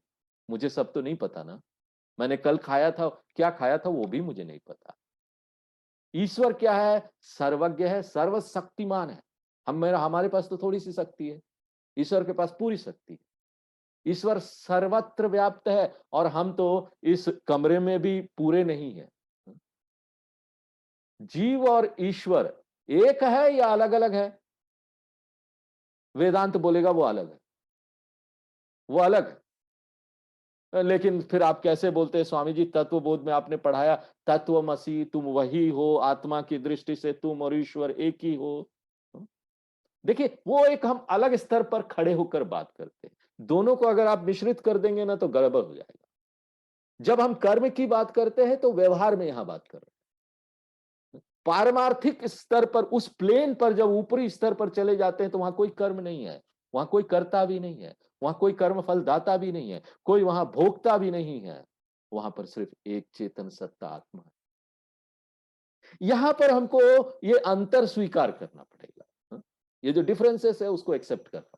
मुझे सब तो नहीं पता ना, मैंने कल खाया था, क्या खाया था वो भी मुझे नहीं पता। ईश्वर क्या है, सर्वज्ञ है, सर्वशक्तिमान है। हमारे पास तो थोड़ी सी शक्ति है, ईश्वर के पास पूरी शक्ति है। ईश्वर सर्वत्र व्याप्त है और हम तो इस कमरे में भी पूरे नहीं है। जीव और ईश्वर एक है या अलग अलग है? वेदांत बोलेगा वो अलग है, वो अलग है। लेकिन फिर आप कैसे बोलते हैं स्वामी जी, तत्वबोध में आपने पढ़ाया तत्वमसि, तुम वही हो, आत्मा की दृष्टि से तुम और ईश्वर एक ही हो। देखिए वो एक हम अलग स्तर पर खड़े होकर बात करते हैं, दोनों को अगर आप मिश्रित कर देंगे ना तो गड़बड़ हो जाएगा। जब हम कर्म की बात करते हैं तो व्यवहार में यहां बात कर रहे हैं। पारमार्थिक स्तर पर, उस प्लेन पर जब ऊपरी स्तर पर चले जाते हैं तो वहां कोई कर्म नहीं है, वहां कोई कर्ता भी नहीं है, वहां कोई कर्म फल दाता भी नहीं है, कोई वहां भोक्ता भी नहीं है। वहां पर सिर्फ एक चेतन सत्ता आत्मा है। यहां पर हमको ये अंतर स्वीकार करना पड़ेगा, ये जो डिफरेंसेस है उसको एक्सेप्ट करना।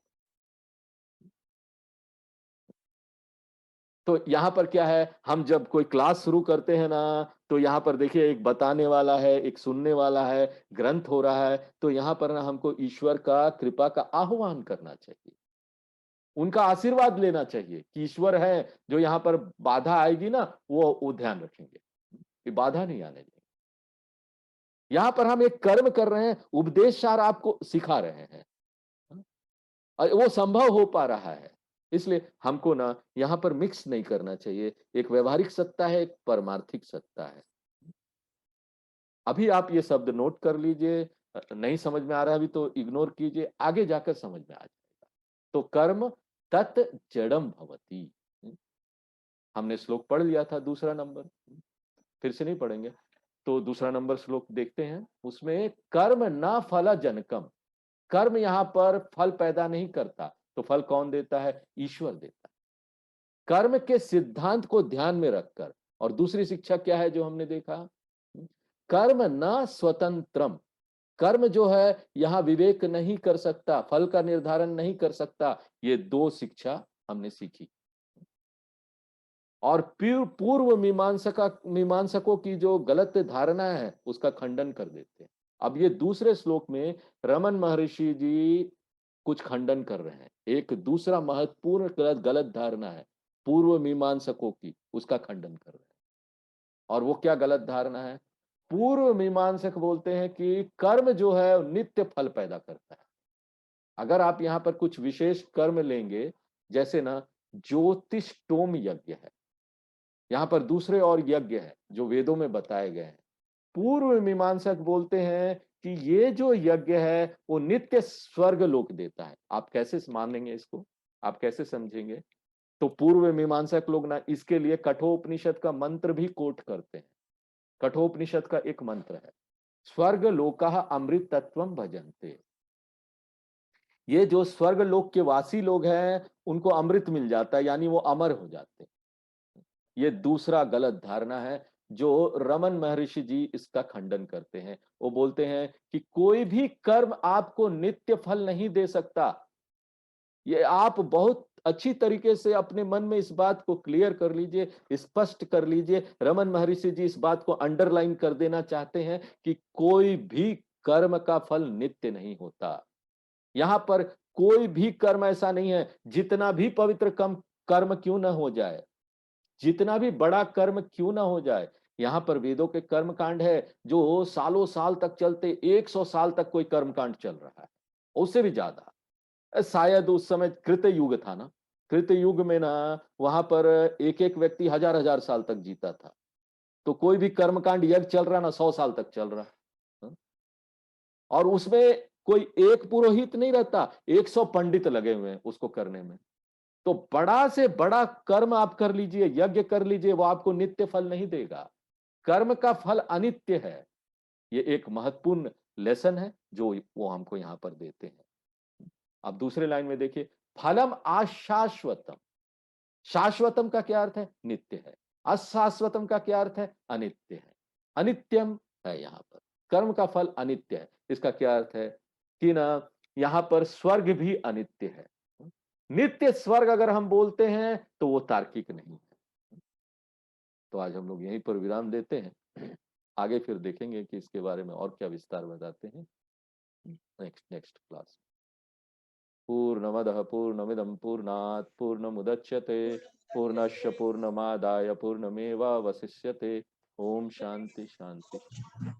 तो यहां पर क्या है, हम जब कोई क्लास शुरू करते हैं ना, तो यहां पर देखिए एक बताने वाला है, एक सुनने वाला है, ग्रंथ हो रहा है, तो यहां पर ना हमको ईश्वर का कृपा का आह्वान करना चाहिए, उनका आशीर्वाद लेना चाहिए कि ईश्वर है जो यहां पर बाधा आएगी ना वो ध्यान रखेंगे कि बाधा नहीं आने देंगे। यहां पर हम एक कर्म कर रहे हैं, उपदेश सार आपको सिखा रहे हैं, और वो संभव हो पा रहा है। इसलिए हमको ना यहां पर मिक्स नहीं करना चाहिए, एक व्यवहारिक सत्ता है, एक परमार्थिक सत्ता है। अभी आप ये शब्द नोट कर लीजिए, नहीं समझ में आ रहा है अभी तो इग्नोर कीजिए, आगे जाकर समझ में आ जाएगा। तो कर्म तत् जड़म भवति, हमने श्लोक पढ़ लिया था दूसरा नंबर, फिर से नहीं पढ़ेंगे। तो दूसरा नंबर श्लोक देखते हैं, उसमें कर्म न फल जनकम, कर्म यहां पर फल पैदा नहीं करता, तो फल कौन देता है, ईश्वर देता है। कर्म के सिद्धांत को ध्यान में रखकर, और दूसरी शिक्षा क्या है जो हमने देखा, कर्म न स्वतंत्रम, कर्म जो है यहां विवेक नहीं कर सकता, फल का निर्धारण नहीं कर सकता। ये दो शिक्षा हमने सीखी, और पूर्व मीमांसकों की जो गलत धारणा है उसका खंडन कर देते हैं। अब ये दूसरे श्लोक में रमन महर्षि जी कुछ खंडन कर रहे हैं, एक दूसरा महत्वपूर्ण गलत गलत धारणा है पूर्व मीमांसकों की, उसका खंडन कर रहे हैं। और वो क्या गलत धारणा है, पूर्व मीमांसक बोलते हैं कि कर्म जो है नित्य फल पैदा करता है। अगर आप यहाँ पर कुछ विशेष कर्म लेंगे, जैसे ना ज्योतिषोम यज्ञ है, यहाँ पर दूसरे और यज्ञ है जो वेदों में बताए गए हैं, पूर्व मीमांसक बोलते हैं कि ये जो यज्ञ है वो नित्य स्वर्ग लोक देता है। आप कैसे मानेंगे इसको, आप कैसे समझेंगे? तो पूर्व मीमांसक लोग ना इसके लिए कठोपनिषद का मंत्र भी कोट करते हैं। कठोपनिषद का एक मंत्र है, स्वर्ग लोका अमृत तत्वम भजन्ते, ये जो स्वर्ग लोक के वासी लोग हैं उनको अमृत मिल जाता है, यानी वो अमर हो जाते हैं। ये दूसरा गलत धारणा है जो रमन महर्षि जी इसका खंडन करते हैं। वो बोलते हैं कि कोई भी कर्म आपको नित्य फल नहीं दे सकता। ये आप बहुत अच्छी तरीके से अपने मन में इस बात को क्लियर कर लीजिए, स्पष्ट कर लीजिए। रमन महर्षि जी इस बात को अंडरलाइन कर देना चाहते हैं कि कोई भी कर्म का फल नित्य नहीं होता। यहां पर कोई भी कर्म ऐसा नहीं है, जितना भी पवित्र कर्म क्यों ना हो जाए, जितना भी बड़ा कर्म क्यों ना हो जाए, यहां पर वेदों के कर्म कांड है जो सालों साल तक चलते, 100 साल तक कोई कर्म कांड चल रहा है, उससे भी ज्यादा। शायद उस समय कृत युग था ना, कृत युग में ना वहां पर एक एक व्यक्ति हजार हजार साल तक जीता था, तो कोई भी कर्मकांड यज्ञ चल रहा ना 100 साल तक चल रहा है। और उसमें कोई एक पुरोहित नहीं रहता, 100 पंडित लगे हुए हैं उसको करने में। तो बड़ा से बड़ा कर्म आप कर लीजिए, यज्ञ कर लीजिए, वो आपको नित्य फल नहीं देगा। कर्म का फल अनित्य है। ये एक महत्वपूर्ण लेसन है जो वो हमको यहां पर देते हैं। अब दूसरे लाइन में देखिए, फलम अशाश्वतम, शाश्वतम का क्या अर्थ है, नित्य है। अशाश्वतम का क्या अर्थ है, अनित्य है, अनित्यम है। यहां पर कर्म का फल अनित्य है, इसका क्या अर्थ है कि ना यहाँ पर स्वर्ग भी अनित्य है। नित्य स्वर्ग अगर हम बोलते हैं तो वो तार्किक नहीं है। तो आज हम लोग यहीं पर विराम देते हैं, आगे फिर देखेंगे कि इसके बारे में और क्या विस्तार बताते हैं नेक्स्ट क्लास। पूर्णमदः पूर्णमिदं पूर्णात् पूर्णमुदच्यते पूर्णस्य पूर्णमादाय पूर्णमेवावशिष्यते। ओम शांति शांति।